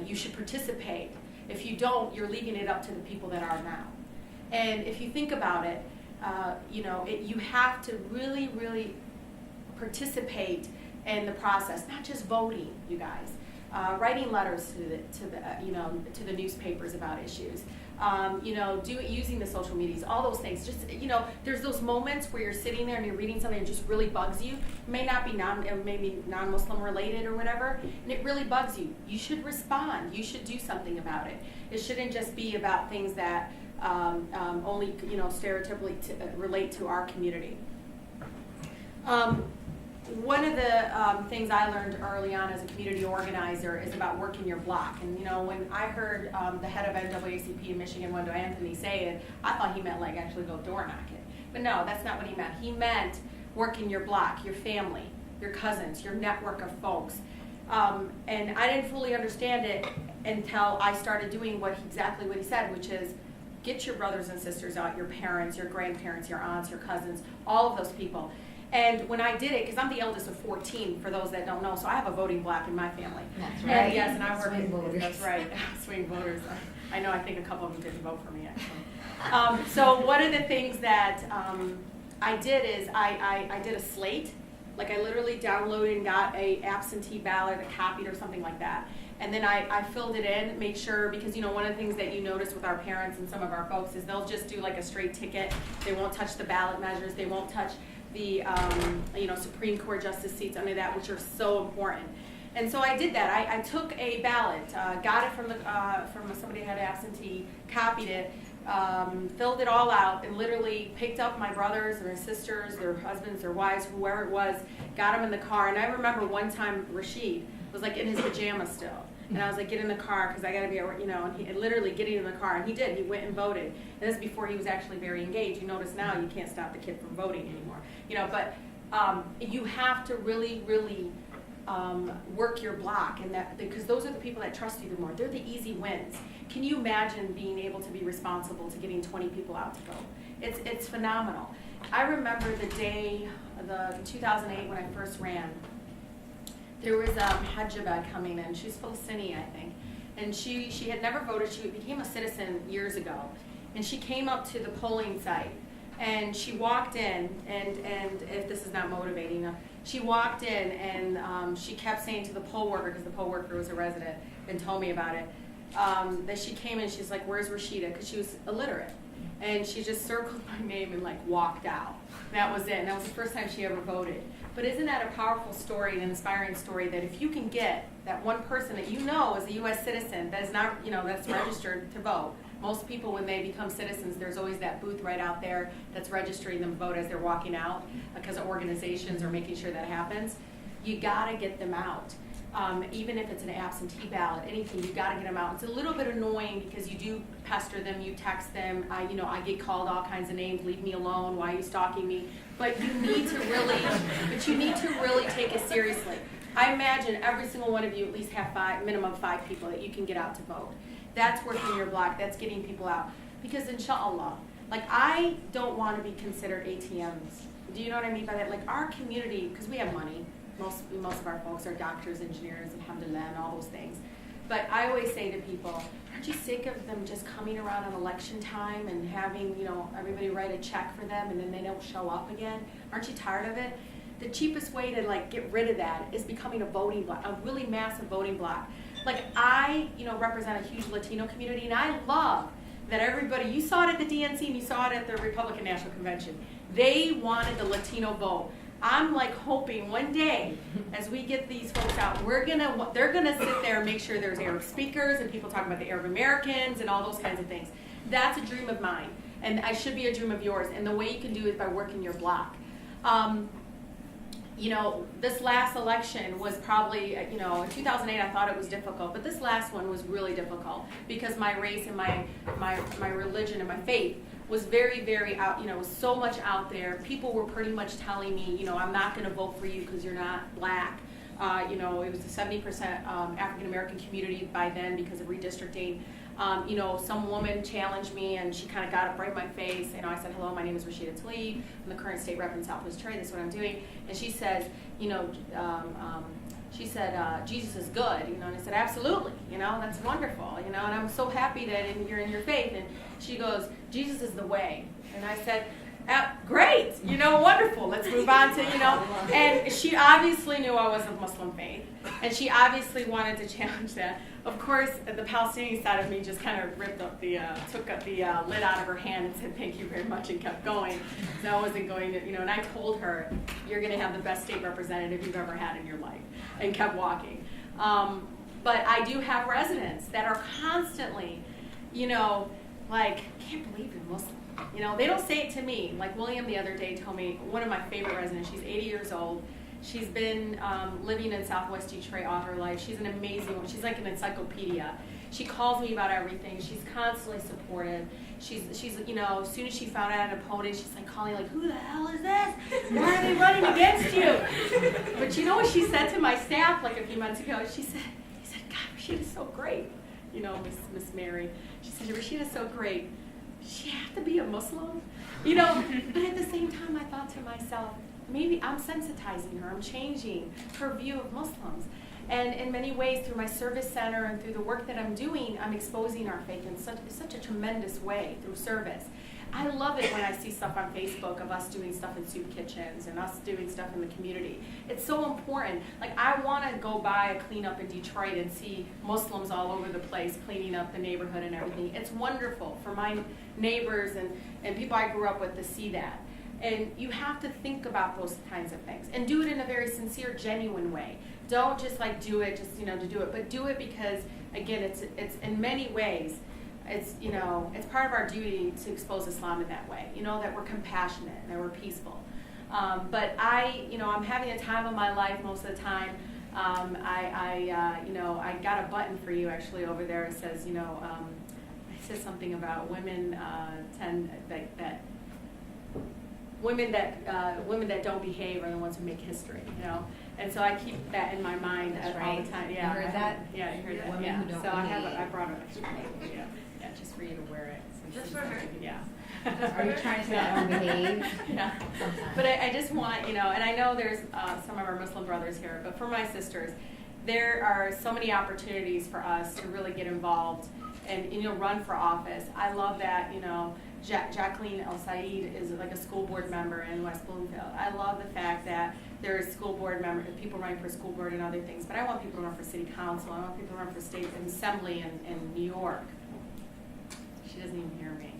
you should participate. If you don't, you're leaving it up to the people that are now. And if you think about it, you have to really, really participate in the process, not just voting, you guys. Writing letters to the newspapers about issues. Using the social medias, all those things. Just there's those moments where you're sitting there and you're reading something that just really bugs you. It may not be maybe non-Muslim related or whatever, and it really bugs you. You should respond. You should do something about it. It shouldn't just be about things that only stereotypically relate to our community. One of the things I learned early on as a community organizer is about working your block. And when I heard the head of NAACP in Michigan, Wendell Anthony, say it, I thought he meant like actually go door knocking. But no, that's not what he meant. He meant working your block, your family, your cousins, your network of folks. And I didn't fully understand it until I started doing exactly what he said, which is get your brothers and sisters out, your parents, your grandparents, your aunts, your cousins, all of those people. And when I did it, because I'm the eldest of 14, for those that don't know, so I have a voting block in my family. That's right. And yes, and I work Swing voters. That's right, swing voters. I know. I think a couple of them didn't vote for me actually. So one of the things that I did is I did a slate. Like I literally downloaded and got a absentee ballot, a copied or something like that. And then I filled it in, made sure, because one of the things that you notice with our parents and some of our folks is they'll just do like a straight ticket. They won't touch the ballot measures. They won't touch the Supreme Court justice seats under that, which are so important. And so I did that. I took a ballot, got it from somebody who had absentee, copied it, filled it all out, and literally picked up my brothers and their sisters, their husbands, their wives, whoever it was, got them in the car. And I remember one time Rashid was like in his pajamas still. And I was like, get in the car because I got to be, and he literally getting in the car. And he did. He went and voted. And this is before he was actually very engaged. You notice now you can't stop the kid from voting anymore. But you have to really, really work your block, and that because those are the people that trust you the more. They're the easy wins. Can you imagine being able to be responsible to getting 20 people out to vote? It's phenomenal. I remember the day, the 2008 when I first ran. There was Hajjaba coming in. She's Palestinian, I think. And she had never voted. She became a citizen years ago. And she came up to the polling site. And she walked in, and if this is not motivating enough, she walked in and she kept saying to the poll worker, because the poll worker was a resident and told me about it, that she came in, she's like, where's Rashida? Because she was illiterate. And she just circled my name and walked out. That was it. And that was the first time she ever voted. But isn't that a powerful story, an inspiring story, that if you can get that one person that is a U.S. citizen that is not, that's registered to vote. Most people, when they become citizens, there's always that booth right out there that's registering them to vote as they're walking out, because organizations are making sure that happens. You got to get them out. Even if it's an absentee ballot, anything, you got to get them out. It's a little bit annoying because you do pester them, you text them. I get called all kinds of names. Leave me alone. Why are you stalking me? But you need to really take it seriously. I imagine every single one of you at least have minimum 5 people that you can get out to vote. That's working your block. That's getting people out. Because inshallah, Like, I don't want to be considered ATMs. Do you know what I mean by that? Like, our community, because we have money, most of our folks are doctors, engineers, alhamdulillah, and all those things. But I always say to people, aren't you sick of them just coming around on election time and having, you know, everybody write a check for them and then they don't show up again? Aren't you tired of it? The cheapest way to like get rid of that is becoming a voting bloc, a really massive voting bloc. Like, I, you know, represent a huge Latino community, and I love that everybody, you saw it at the DNC and you saw it at the Republican National Convention. They wanted the Latino vote. I'm like hoping one day, as we get these folks out, they're gonna sit there and make sure there's Arab speakers and people talking about the Arab Americans and all those kinds of things. That's a dream of mine, and I should be a dream of yours. And the way you can do it is by working your block. You know, this last election was probably, you know, in 2008 I thought it was difficult, but this last one was really difficult because my race and my religion and my faith was very, very out, you know, was so much out there. People were pretty much telling me, you know, I'm not going to vote for you because you're not black. You know, it was a 70% African American community by then because of redistricting. You know, some woman challenged me and she kind of got up right in my face. You know, I said, hello, my name is Rashida Tlaib. I'm the current state rep in Southwest Detroit. This is what I'm doing. And she says, you know, Jesus is good, you know, and I said, absolutely, you know, that's wonderful, you know, and I'm so happy that you're in your faith. And she goes, Jesus is the way. And I said, great, you know, wonderful, let's move on to, you know, and she obviously knew I was of Muslim faith, and she obviously wanted to challenge that. Of course, the Palestinian side of me just kind of took up the lid out of her hand and said, thank you very much, and kept going. So I wasn't going to, you know, and I told her, you're going to have the best state representative you've ever had in your life, and kept walking. But I do have residents that are constantly, you know, like, can't believe you're Muslim. You know, they don't say it to me. Like William the other day told me, one of my favorite residents, she's 80 years old. She's been living in Southwest Detroit all her life. She's an amazing one. She's like an encyclopedia. She calls me about everything. She's constantly supportive. She's you know, as soon as she found out an opponent, she's like calling, like, who the hell is this? Why are they running against you? But you know what she said to my staff like a few months ago? He said, God, Rashida's so great. You know, Miss Mary. She said, Rashida's so great. She have to be a Muslim? You know, but at the same time I thought to myself, maybe I'm sensitizing her, I'm changing her view of Muslims. And in many ways, through my service center and through the work that I'm doing, I'm exposing our faith in such a tremendous way through service. I love it when I see stuff on Facebook of us doing stuff in soup kitchens and us doing stuff in the community. It's so important. Like, I want to go by a cleanup in Detroit and see Muslims all over the place cleaning up the neighborhood and everything. It's wonderful for my neighbors and people I grew up with to see that. And you have to think about those kinds of things and do it in a very sincere, genuine way. Don't just like do it just, you know, to do it, but do it because, again, it's in many ways, it's, you know, it's part of our duty to expose Islam in that way, you know, that we're compassionate and that we're peaceful. But you know, I'm having a time of my life most of the time. You know, I got a button for you actually over there. It says, you know, it says something about women women that don't behave are the ones who make history, you know. And so I keep that in my mind all the time. Yeah, you heard that? Yeah, you heard that. Women Yeah. who don't So behave. I brought it extra. Yeah, just for you to wear it. So Just she's for her? Yeah. Are you trying to say I don't behave? Yeah. But I just want, you know, and I know there's some of our Muslim brothers here, but for my sisters, there are so many opportunities for us to really get involved and, you know, run for office. I love that, you know, Jacqueline El Said is like a school board member in West Bloomfield. I love the fact that there's school board members, people running for school board and other things, but I want people to run for city council. I want people to run for state assembly in New York. She doesn't even hear me.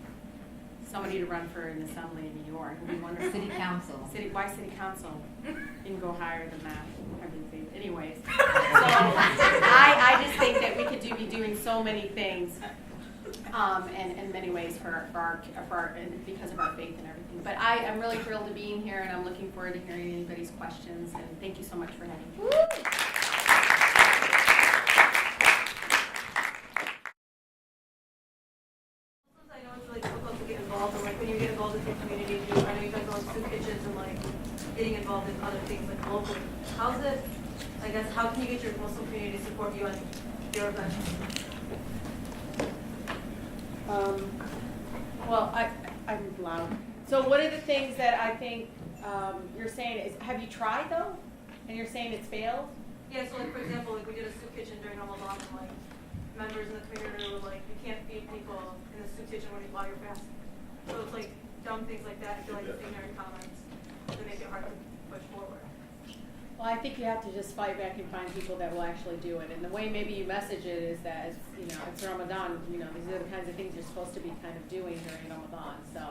Somebody to run for an assembly in New York would be wonderful. City council. Why city council? You can go higher than that. Anyways, so I just think that we could be doing so many things, and in many ways for our and because of our faith and everything. But I'm really thrilled to be in here, and I'm looking forward to hearing anybody's questions. And thank you so much for having me. I know it's really difficult to get involved, and like when you get involved with your community, I know you guys go to soup kitchens and like getting involved in other things like locally. How's it? I guess how can you get your Muslim community to support you on your events? Well, I'm loud. So one of the things that I think you're saying is, have you tried though? And you're saying it's failed? Yeah, so like for example, like we did a soup kitchen during Ramadan, and like members in the community were like, you can't feed people in the soup kitchen while you're fasting. So it's like dumb things like that. I feel like it's ignorant comments that make it hard to push forward. Well, I think you have to just fight back and find people that will actually do it. And the way maybe you message it is that, it's Ramadan, these are the kinds of things you're supposed to be kind of doing during Ramadan. So,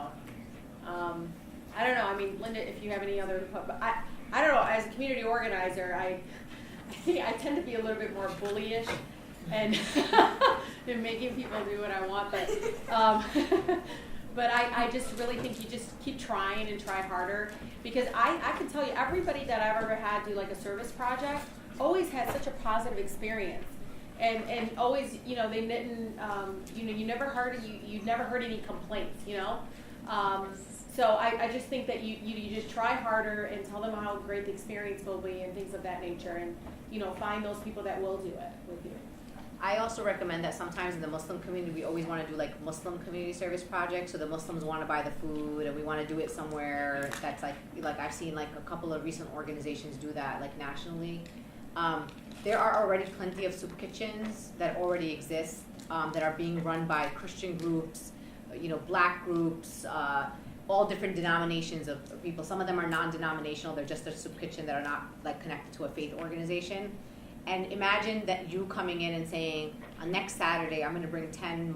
I don't know. I mean, Linda, if you have any other, but I don't know. As a community organizer, I think I tend to be a little bit more bullyish and making people do what I want. But I just really think you just keep trying and try harder, because I can tell you, everybody that I've ever had do like a service project always had such a positive experience, and always, they didn't, you never heard any complaints, So I just think that you just try harder and tell them how great the experience will be and things of that nature, and find those people that will do it with you. I also recommend that sometimes in the Muslim community, we always want to do like Muslim community service projects. So the Muslims want to buy the food, and we want to do it somewhere that's like I've seen like a couple of recent organizations do that, like nationally. There are already plenty of soup kitchens that already exist, that are being run by Christian groups, Black groups, all different denominations of people. Some of them are non-denominational. They're just a soup kitchen that are not like connected to a faith organization. And imagine that you coming in and saying, next Saturday I'm going to bring 10,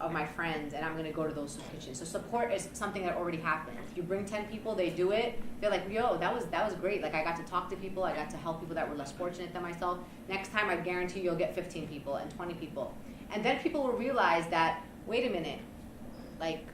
of my friends, and I'm going to go to those soup kitchens. So support is something that already happens. You bring 10 people, they do it. They're like, yo, that was great. Like, I got to talk to people. I got to help people that were less fortunate than myself. Next time, I guarantee you'll get 15 people and 20 people. And then people will realize that, wait a minute, like,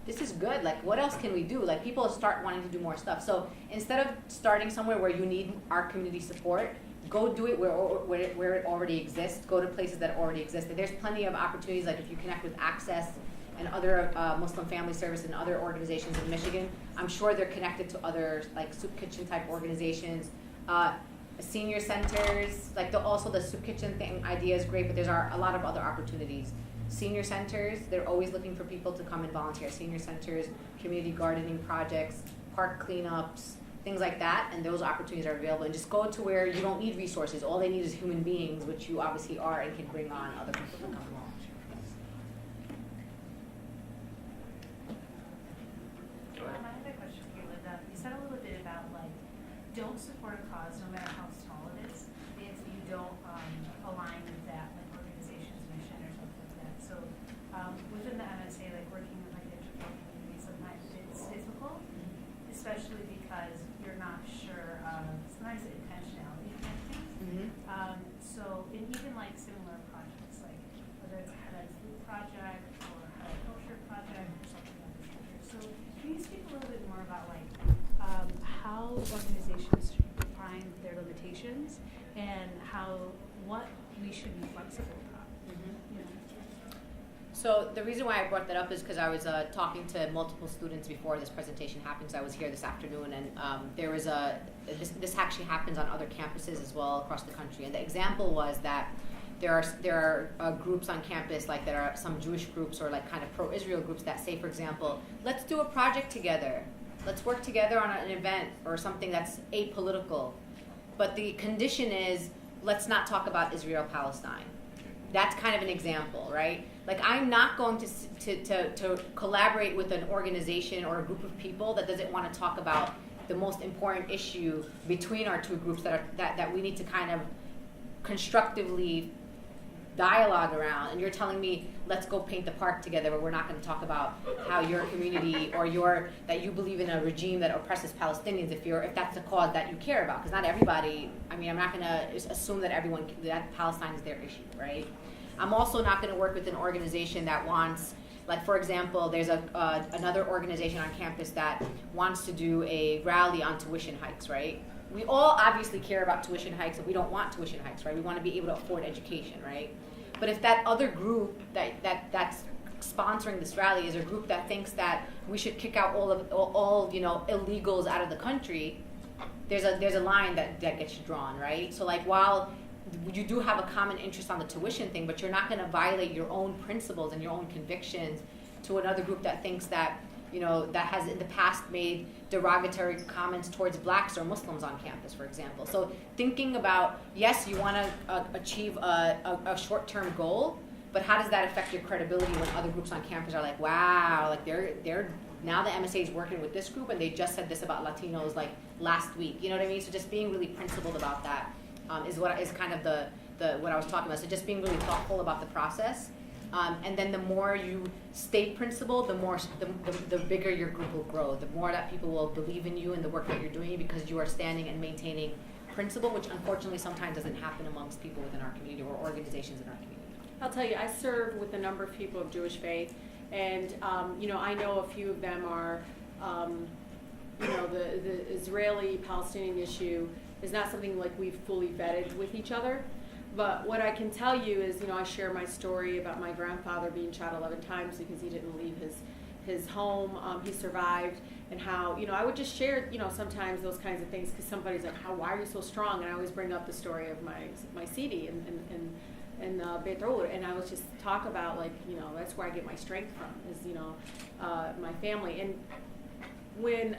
this is good. Like, what else can we do? Like, people start wanting to do more stuff. So instead of starting somewhere where you need our community support, go do it where it already exists. Go to places that already exist. And there's plenty of opportunities, like if you connect with Access and other Muslim Family Service and other organizations in Michigan, I'm sure they're connected to other like soup kitchen type organizations. Senior centers, like also the soup kitchen thing idea is great, but there's a lot of other opportunities. Senior centers, they're always looking for people to come and volunteer. Senior centers, community gardening projects, park cleanups, things like that, and those opportunities are available. And just go to where you don't need resources. All they need is human beings, which you obviously are, and can bring on other people to come along. I have a question for you, Linda. You said a little bit about don't support a cause no matter how small it is if you don't align with that organization's mission or something like that. So within the MSA, working with digital community, sometimes it's difficult, especially because you're not sure of sometimes the intentionality of things. Mm-hmm. So in even similar projects, whether it's a Highlight Food project or a Highlight Culture project or something of this nature. So can you speak a little bit more about how organizations should define their limitations and what we should be flexible about? Mm-hmm. So the reason why I brought that up is because I was talking to multiple students before this presentation happened. So I was here this afternoon, and there was this actually happens on other campuses as well across the country. And the example was that there are groups on campus that are some Jewish groups or kind of pro-Israel groups that say, for example, let's do a project together. Let's work together on an event or something that's apolitical. But the condition is, let's not talk about Israel-Palestine. That's kind of an example, right? I'm not going to collaborate with an organization or a group of people that doesn't want to talk about the most important issue between our two groups that we need to kind of constructively dialogue around. And you're telling me, let's go paint the park together, but we're not going to talk about how your community or that you believe in a regime that oppresses Palestinians if that's the cause that you care about. Because not everybody, I'm not going to assume that Palestine is their issue, right? I'm also not going to work with an organization that wants, for example, there's another organization on campus that wants to do a rally on tuition hikes, right? We all obviously care about tuition hikes, and we don't want tuition hikes, right? We want to be able to afford education, right? But if that other group that's sponsoring this rally is a group that thinks that we should kick out all illegals out of the country, there's a line that gets drawn, right? So while you do have a common interest on the tuition thing, but you're not going to violate your own principles and your own convictions to another group that thinks that, that has in the past made derogatory comments towards blacks or Muslims on campus, for example. So thinking about, yes, you want to achieve a short-term goal, but how does that affect your credibility when other groups on campus are like, wow, like they're now the MSA is working with this group and they just said this about Latinos like last week. You know what I mean? So just being really principled about that is kind of the what I was talking about. So just being really thoughtful about the process. And then the more you stay principled, the bigger your group will grow. The more that people will believe in you and the work that you're doing because you are standing and maintaining principle, which unfortunately sometimes doesn't happen amongst people within our community or organizations in our community. I'll tell you, I serve with a number of people of Jewish faith, and I know a few of them are, the Israeli-Palestinian issue is not something like we've fully vetted with each other. But what I can tell you is, I share my story about my grandfather being shot 11 times because he didn't leave his home. He survived, and how, I would just share, sometimes those kinds of things because somebody's like, why are you so strong? And I always bring up the story of my CD and Beirut, and I was just talk about that's where I get my strength from is my family. And when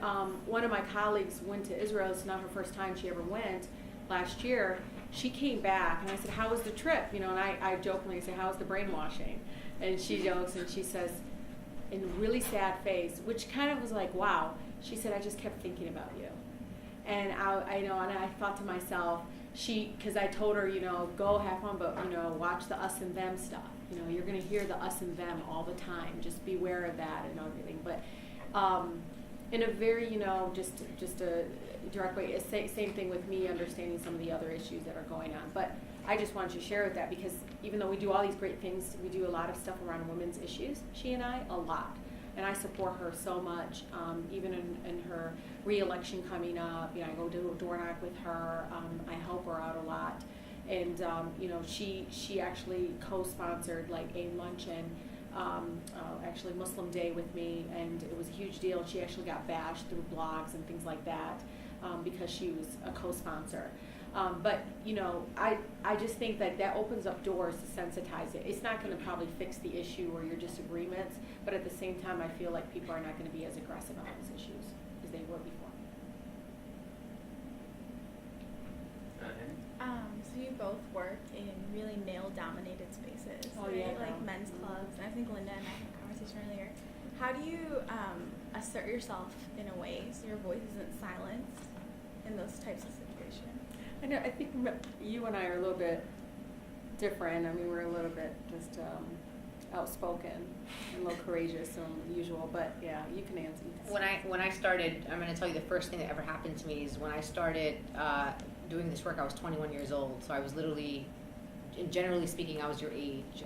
one of my colleagues went to Israel, it's not her first time she ever went, last year, she came back and I said, how was the trip? And I jokingly say, how was the brainwashing? And she jokes and she says, in a really sad face, which kind of was like, wow. She said, I just kept thinking about you. And I thought to myself, because I told her, go have fun, but, watch the us and them stuff. You're going to hear the us and them all the time. Just beware of that and everything. But in a very, just a direct way, same thing with me understanding some of the other issues that are going on. But I just wanted to share with that because even though we do all these great things, we do a lot of stuff around women's issues, she and I, a lot. And I support her so much, even in her re-election coming up. I go do a door knock with her. I help her out a lot. And, she actually co-sponsored like a luncheon, actually Muslim Day with me, and it was a huge deal. She actually got bashed through blogs and things like that because she was a co-sponsor. But, I just think that opens up doors to sensitize it. It's not going to probably fix the issue or your disagreements, but at the same time, I feel like people are not going to be as aggressive on those issues as they were before. So you both work in really male-dominated spaces, oh, right? Yeah, like men's clubs. And I think Linda and I had a conversation earlier. How do you assert yourself in a way so your voice isn't silenced in those types of situations? I know. I think you and I are a little bit different. I mean, we're a little bit just outspoken and a little courageous than usual. But yeah, you can answer. When I started, I'm going to tell you the first thing that ever happened to me is when I started doing this work. I was 21 years old, so I was literally, generally speaking, I was your age.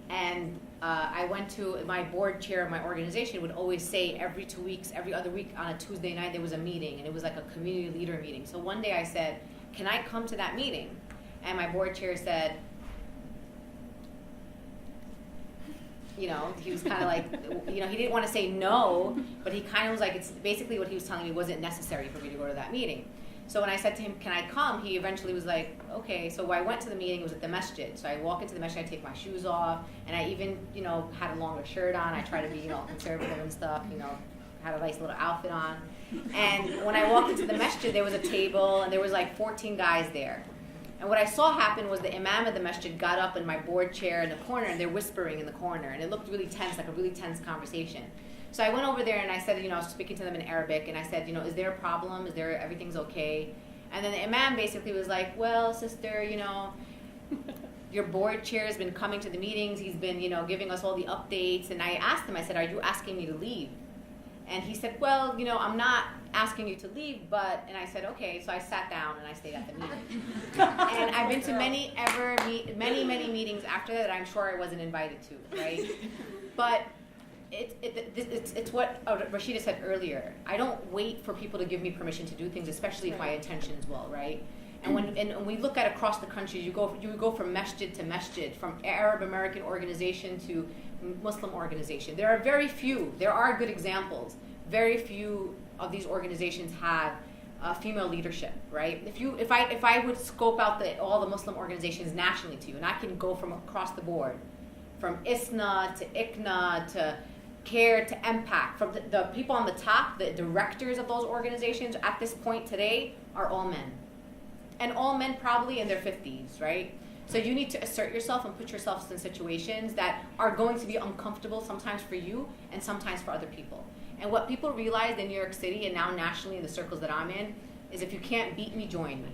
And I went to my board chair of my organization would always say every 2 weeks, every other week on a Tuesday night there was a meeting, and it was like a community leader meeting. So one day I said, can I come to that meeting? And my board chair said, he was kind of like, he didn't want to say no, but he kind of was like, it's basically what he was telling me wasn't necessary for me to go to that meeting. So when I said to him, can I come? He eventually was like, okay. So I went to the meeting. It was at the masjid. So I walk into the masjid, I take my shoes off, and I even, had a longer shirt on. I try to be, conservative and stuff, had a nice little outfit on. And when I walked into the masjid, there was a table, and there was like 14 guys there. And what I saw happen was the imam of the masjid got up in my board chair in the corner, and they're whispering in the corner, and it looked really tense, like a really tense conversation. So I went over there and I said, I was speaking to them in Arabic, and I said, is there a problem? Everything's okay? And then the imam basically was like, well, sister, your board chair has been coming to the meetings. He's been, giving us all the updates. And I asked him, I said, are you asking me to leave? And he said, well, I'm not asking you to leave, but, and I said, okay. So I sat down and I stayed at the meeting. And I've been to many meetings after that I'm sure I wasn't invited to, right? But it's what Rashida said earlier. I don't wait for people to give me permission to do things, especially if my intention's well, right? And when we look at across the country, you go from masjid to masjid, from Arab American organization to Muslim organization. There are good examples. Very few of these organizations have female leadership, right? If I would scope out all the Muslim organizations nationally to you, and I can go from across the board, from ISNA to ICNA to CARE to MPAC, from the people on the top, the directors of those organizations at this point today are all men. And all men probably in their 50s, right? So you need to assert yourself and put yourselves in situations that are going to be uncomfortable sometimes for you and sometimes for other people. And what people realize in New York City and now nationally in the circles that I'm in is if you can't beat me, join me.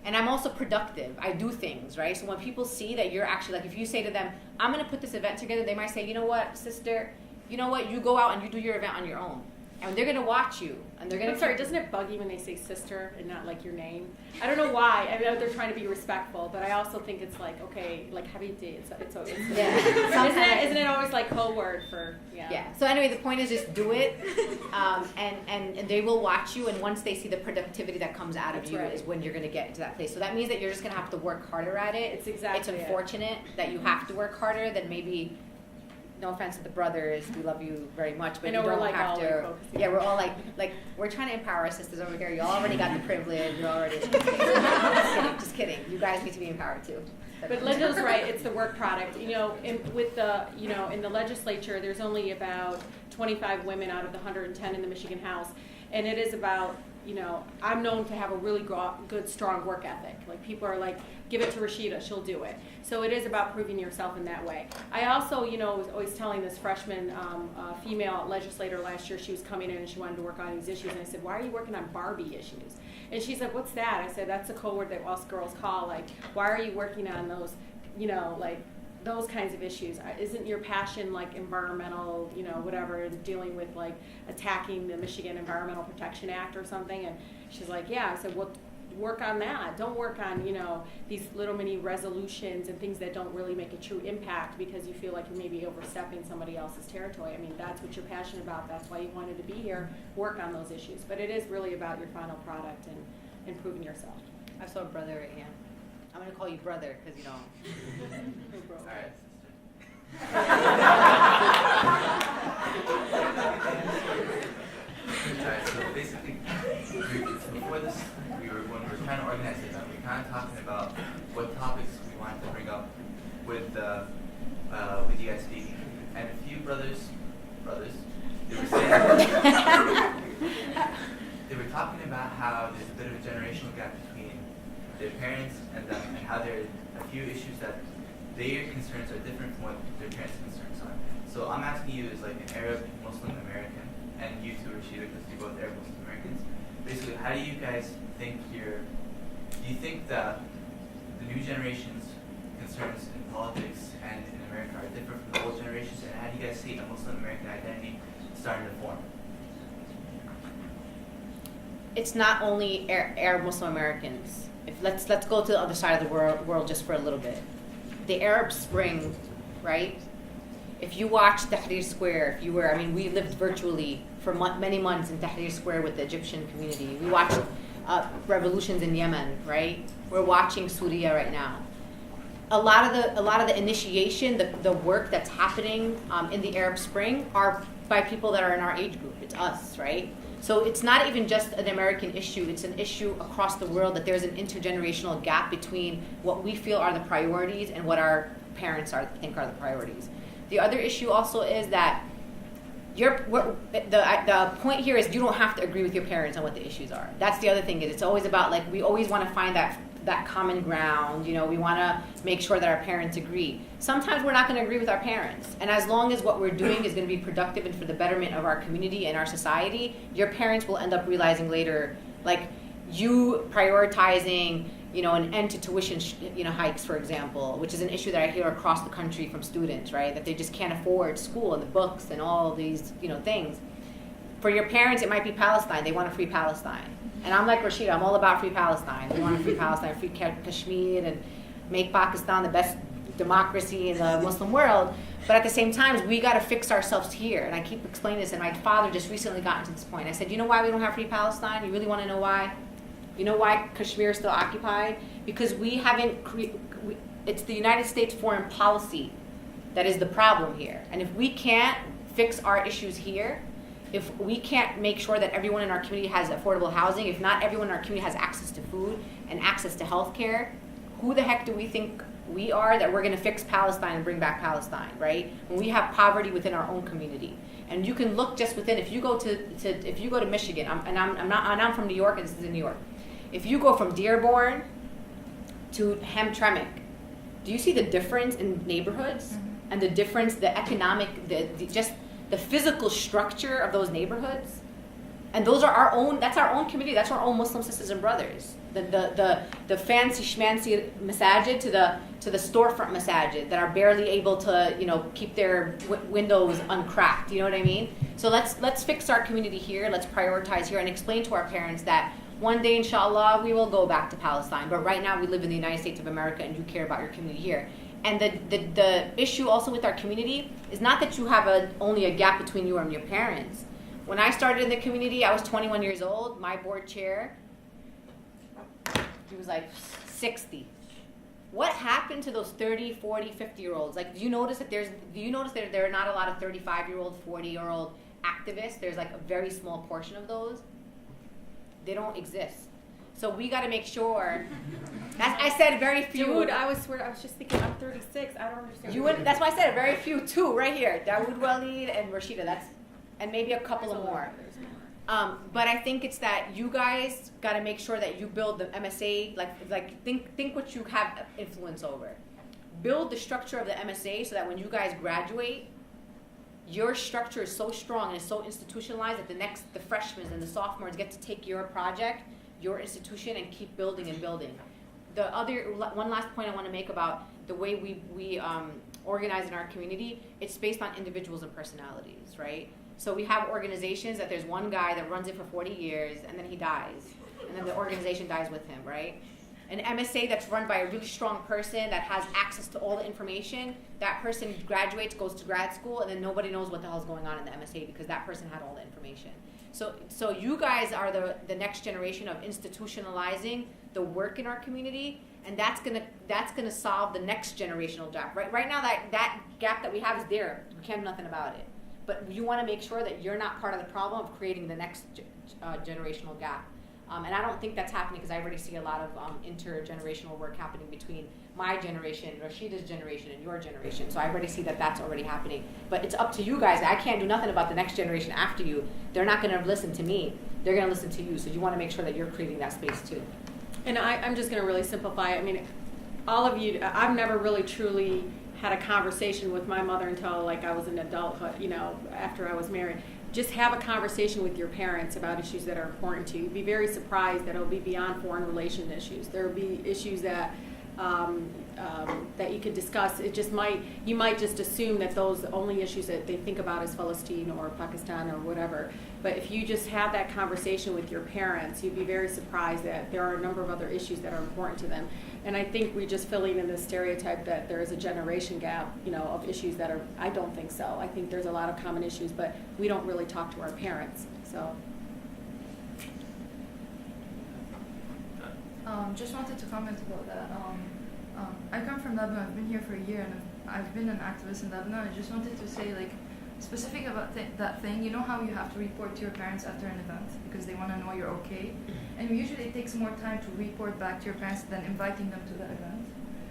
And I'm also productive. I do things, right? So when people see that you're actually, like if you say to them, I'm gonna put this event together, they might say, you know what, sister, you know what, you go out and you do your event on your own. And they're gonna watch you, and they're gonna. I'm sorry, doesn't it bug you when they say sister and not like your name? I don't know why. I know they're trying to be respectful, but I also think it's like, okay, like Habibti, it's Yeah. isn't it always like code word for Yeah. So anyway, the point is just do it, and they will watch you, and once they see the productivity that comes out of That's you right. is when you're gonna get into that place. So that means that you're just gonna have to work harder at it. It's exactly It's it. unfortunate that you have to work harder than maybe. No offense to the brothers, we love you very much, but I know you don't we're like have all to. like focusing Yeah, on we're all like we're trying to empower our sisters over here. You already got the privilege. You're already. Just kidding. You guys need to be empowered too. But Linda's right. It's the work product. You know, in the legislature, there's only about 25 women out of the 110 in the Michigan House, and it is about. You know, I'm known to have a really good, strong work ethic. Like people are like, give it to Rashida, she'll do it. So it is about proving yourself in that way. I also, was always telling this freshman female legislator last year, she was coming in and she wanted to work on these issues. And I said, why are you working on Barbie issues? And she said, what's that? I said, that's a code word that us girls call, like, why are you working on those, like, those kinds of issues? Isn't your passion like environmental, whatever, dealing with like attacking the Michigan Environmental Protection Act or something? And she's like, yeah. I said, well, work on that. Don't work on, these little mini resolutions and things that don't really make a true impact because you feel like you're maybe overstepping somebody else's territory. I mean, that's what you're passionate about. That's why you wanted to be here. Work on those issues. But it is really about your final product and improving yourself. I saw a brother right here. I'm gonna call you brother because All right, Alright, so basically, before this, when we were trying to organize this, we were kind of talking about what topics we wanted to bring up with you guys speaking. And a few brothers, they were saying, they were talking about how there's a bit of a generational gap between their parents and them, and how there are a few issues that their concerns are different from what their parents' concerns are. So I'm asking you as like an Arab Muslim American, and you too, Rashida, because you're both Arab Muslim Americans. Basically, how do you guys think do you think that the new generation's concerns in politics and in America are different from the old generations, and how do you guys see a Muslim American identity starting to form? it's not only Arab Muslim Americans. Let's go to the other side of the world just for a little bit. The Arab Spring, right? If you watch Tahrir Square, we lived virtually for many months in Tahrir Square with the Egyptian community. We watched revolutions in Yemen, right? We're watching Syria right now. A lot of the initiation, the work that's happening in the Arab Spring are by people that are in our age group. It's us, right? So it's not even just an American issue. It's an issue across the world that there's an intergenerational gap between what we feel are the priorities and what our parents think are the priorities. The other issue also is that the point here is you don't have to agree with your parents on what the issues are. That's the other thing. Is it's always about we always want to find that common ground. We want to make sure that our parents agree. Sometimes we're not going to agree with our parents, and as long as what we're doing is going to be productive and for the betterment of our community and our society, your parents will end up realizing later, you prioritizing an end to tuition hikes, for example, which is an issue that I hear across the country from students, right? That they just can't afford school and the books and all these things. For your parents, it might be Palestine. They want a free Palestine. And I'm like Rashida, I'm all about free Palestine. We want a free Palestine, free Kashmir, and make Pakistan the best democracy in the Muslim world. But at the same time, we got to fix ourselves here. And I keep explaining this, and my father just recently got to this point. I said, you know why we don't have free Palestine? You really want to know why? You know why Kashmir is still occupied? Because we haven't, it's the United States foreign policy that is the problem here. And if we can't fix our issues here, if we can't make sure that everyone in our community has affordable housing, if not everyone in our community has access to food and access to health care, who the heck do we think we are, that we're going to fix Palestine and bring back Palestine, right? When we have poverty within our own community, and you can look just within. If you go to Michigan, I'm from New York, and this is in New York. If you go from Dearborn to Hamtramck, do you see the difference in neighborhoods and the difference, the economic, just the physical structure of those neighborhoods? And those are our own. That's our own community. That's our own Muslim sisters and brothers. The fancy schmancy masajid to the storefront masajid that are barely able to keep their windows uncracked. You know what I mean? So let's fix our community here. Let's prioritize here and explain to our parents that one day, inshallah, we will go back to Palestine. But right now, we live in the United States of America, and you care about your community here. And the issue also with our community is not that you have only a gap between you and your parents. When I started in the community, I was 21 years old. My board chair, he was like 60. What happened to those 30, 40, 50-year-olds? Like, do you notice that there are not a lot of 35-year-old, 40-year-old activists? There's like a very small portion of those. They don't exist. So we got to make sure. I said very few. Dude, I was just thinking I'm 36. I don't understand. That's why I said very few. Two right here. Dawood Walid and Rashida. And maybe a couple of more. But I think it's that you guys got to make sure that you build the MSA. Like think what you have influence over. Build the structure of the MSA so that when you guys graduate, your structure is so strong and is so institutionalized that the freshmen and the sophomores get to take your project, your institution, and keep building and building. One last point I want to make about the way we organize in our community, it's based on individuals and personalities, right? So we have organizations that there's one guy that runs it for 40 years and then he dies, and then the organization dies with him, right? An MSA that's run by a really strong person that has access to all the information, that person graduates, goes to grad school, and then nobody knows what the hell's going on in the MSA because that person had all the information. So you guys are the next generation of institutionalizing the work in our community, and that's gonna solve the next generational gap. Right now that gap that we have is there. We can't do nothing about it. But you want to make sure that you're not part of the problem of creating the next generational gap. And I don't think that's happening because I already see a lot of intergenerational work happening between my generation, Rashida's generation, and your generation. So I already see that that's already happening. But it's up to you guys. I can't do nothing about the next generation after you. They're not going to listen to me. They're going to listen to you. So you want to make sure that you're creating that space too. And I'm just going to really simplify it. I mean, all of you, I've never really truly had a conversation with my mother until like I was an adulthood, after I was married. Just have a conversation with your parents about issues that are important to you. You'd be very surprised that it'll be beyond foreign relation issues. There will be issues that that you could discuss. You might just assume that those only issues that they think about is Palestine or Pakistan or whatever. But if you just have that conversation with your parents, you'd be very surprised that there are a number of other issues that are important to them. And I think we're just filling in this stereotype that there is a generation gap, of issues that are. I don't think so. I think there's a lot of common issues, but we don't really talk to our parents. So. Just wanted to comment about that. I come from Lebanon. I've been here for a year, and I've been an activist in Lebanon. I just wanted to say, specific about that thing. You know how you have to report to your parents after an event because they want to know you're okay, and usually it takes more time to report back to your parents than inviting them to the event.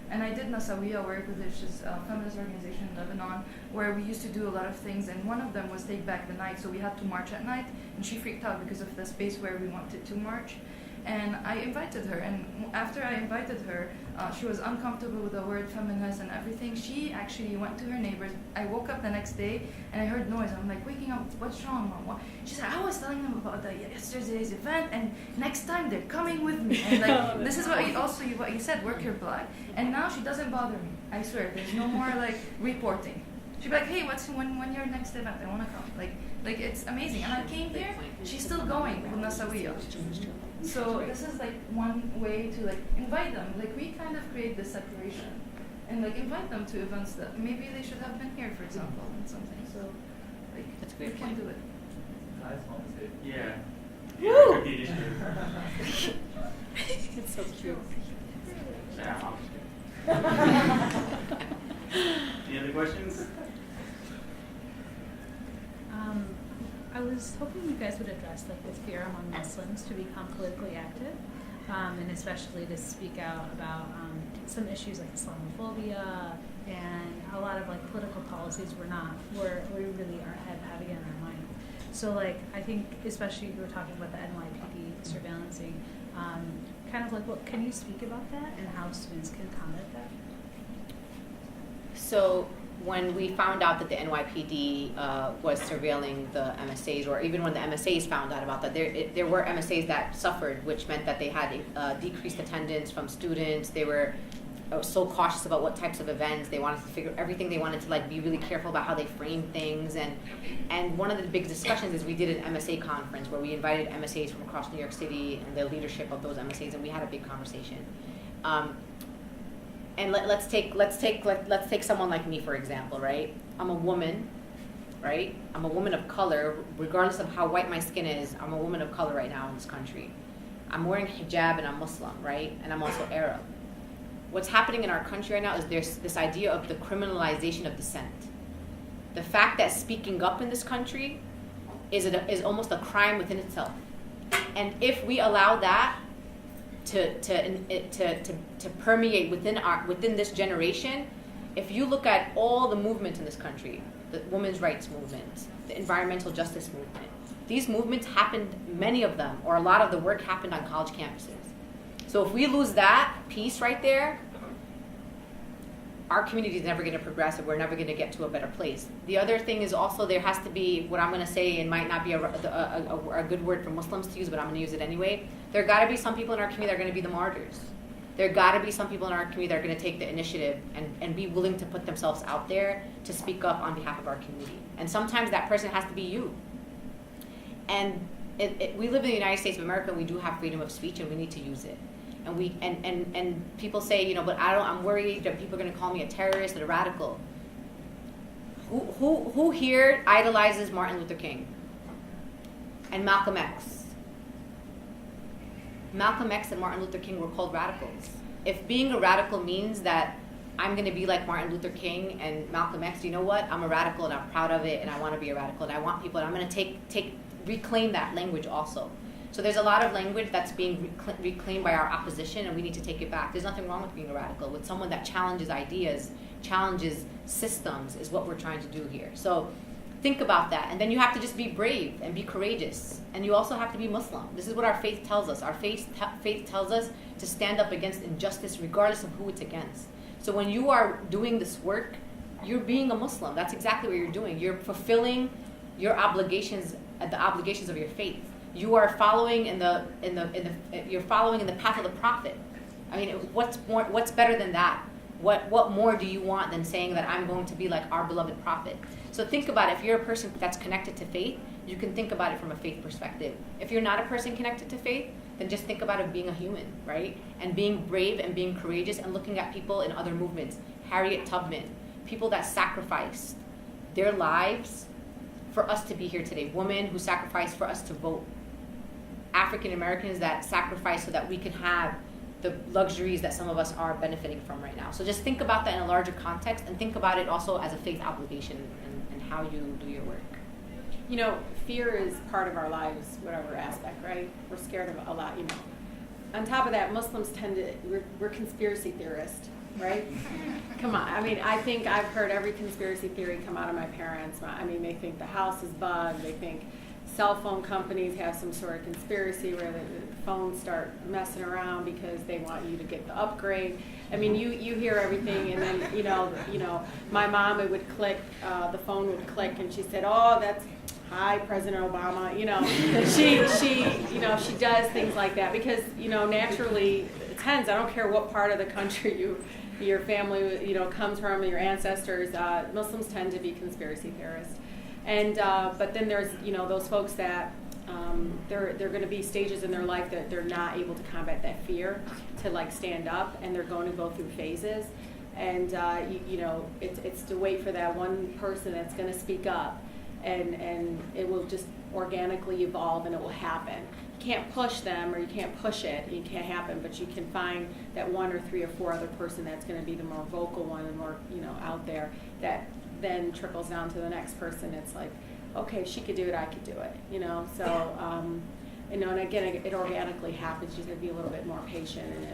And I did Nasawiya work, which is a feminist organization in Lebanon, where we used to do a lot of things, and one of them was Take Back the Night. So we had to march at night, and she freaked out because of the space where we wanted to march. And I invited her, and after I invited her, she was uncomfortable with the word feminist and everything. She actually went to her neighbors. I woke up the next day, and I heard noise. I'm like, waking up, what's wrong, Mom? She said, I was telling them about yesterday's event, and next time they're coming with me. And this is what you said, work your block. And now she doesn't bother me. I swear, there's no more reporting. She'd be like, hey, when your next event? I want to come. Like it's amazing. And I came here, she's still going with Nasawiya. So this is one way to invite them. We kind of create this separation and invite them to events that maybe they should have been here, for example, and something. So That's a great we can point. do it. Yeah. Woo! Yeah. It's so cute. Any other questions? I was hoping you guys would address the fear among Muslims to become politically active, and especially to speak out about some issues like Islamophobia and a lot of like political policies we really are heavy on our mind. So like I think especially you were talking about the NYPD surveillancing, kind of like what can you speak about that and how students can combat that? So when we found out that the NYPD was surveilling the MSAs, or even when the MSAs found out about that, there were MSAs that suffered, which meant that they had decreased attendance from students. They were so cautious about what types of events they wanted to figure everything. They wanted to like be really careful about how they frame things. And one of the big discussions is we did an MSA conference where we invited MSAs from across New York City and the leadership of those MSAs, and we had a big conversation. And let's take someone like me, for example, right? I'm a woman, right? I'm a woman of color, regardless of how white my skin is. I'm a woman of color right now in this country. I'm wearing hijab and I'm Muslim, right? And I'm also Arab. What's happening in our country right now is there's this idea of the criminalization of dissent. The fact that speaking up in this country is almost a crime within itself. And if we allow that to permeate within this generation, if you look at all the movements in this country, the women's rights movement, the environmental justice movement, these movements happened, many of them, or a lot of the work happened on college campuses. So if we lose that piece right there, our community is never going to progress, and we're never going to get to a better place. The other thing is also there has to be, what I'm going to say, and might not be a good word for Muslims to use, but I'm going to use it anyway. There got to be some people in our community that are going to be the martyrs. There got to be some people in our community that are going to take the initiative and be willing to put themselves out there to speak up on behalf of our community. And sometimes that person has to be you. And we live in the United States of America, and we do have freedom of speech, and we need to use it. And we and people say, but I'm worried that people are going to call me a terrorist or a radical. Who here idolizes Martin Luther King and Malcolm X? Malcolm X and Martin Luther King were called radicals. If being a radical means that I'm going to be like Martin Luther King and Malcolm X, you know what? I'm a radical and I'm proud of it, and I want to be a radical, and I want people, and I'm going to reclaim that language also. So there's a lot of language that's being reclaimed by our opposition, and we need to take it back. There's nothing wrong with being a radical. With someone that challenges ideas, challenges systems, is what we're trying to do here. So think about that. And then you have to just be brave and be courageous. And you also have to be Muslim. This is what our faith tells us. Our faith tells us to stand up against injustice regardless of who it's against. So when you are doing this work, you're being a Muslim. That's exactly what you're doing. You're fulfilling your obligations, the obligations of your faith. You are following you're following in the path of the Prophet. I mean, what's better than that? What more do you want than saying that I'm going to be like our beloved Prophet? So think about it. If you're a person that's connected to faith, you can think about it from a faith perspective. If you're not a person connected to faith, then just think about it being a human, right? And being brave and being courageous and looking at people in other movements. Harriet Tubman, people that sacrificed their lives for us to be here today. Women who sacrificed for us to vote. African Americans that sacrifice so that we can have the luxuries that some of us are benefiting from right now. So just think about that in a larger context, and think about it also as a faith obligation and how you do your work. Fear is part of our lives, whatever aspect, right? We're scared of a lot, On top of that, Muslims we're conspiracy theorists, right? Come on. I mean, I think I've heard every conspiracy theory come out of my parents. They think the house is bugged. They think cell phone companies have some sort of conspiracy where the phones start messing around because they want you to get the upgrade. I mean, you hear everything, and then my mom, it would click, the phone would click, and she said, "Oh, that's hi, President Obama." She does things like that because naturally it tends. I don't care what part of the country your family comes from, your ancestors. Muslims tend to be conspiracy theorists. And but then there's those folks that they're going to be stages in their life that they're not able to combat that fear to stand up, and they're going to go through phases, and it's to wait for that one person that's going to speak up, and it will just organically evolve, and it will happen. You can't push them, or you can't push it. It can't happen, but you can find that one or three or four other person that's going to be the more vocal one and more out there that then trickles down to the next person. It's like, okay, she could do it, I could do it, So, and again, it organically happens. You just have to be a little bit more patient, and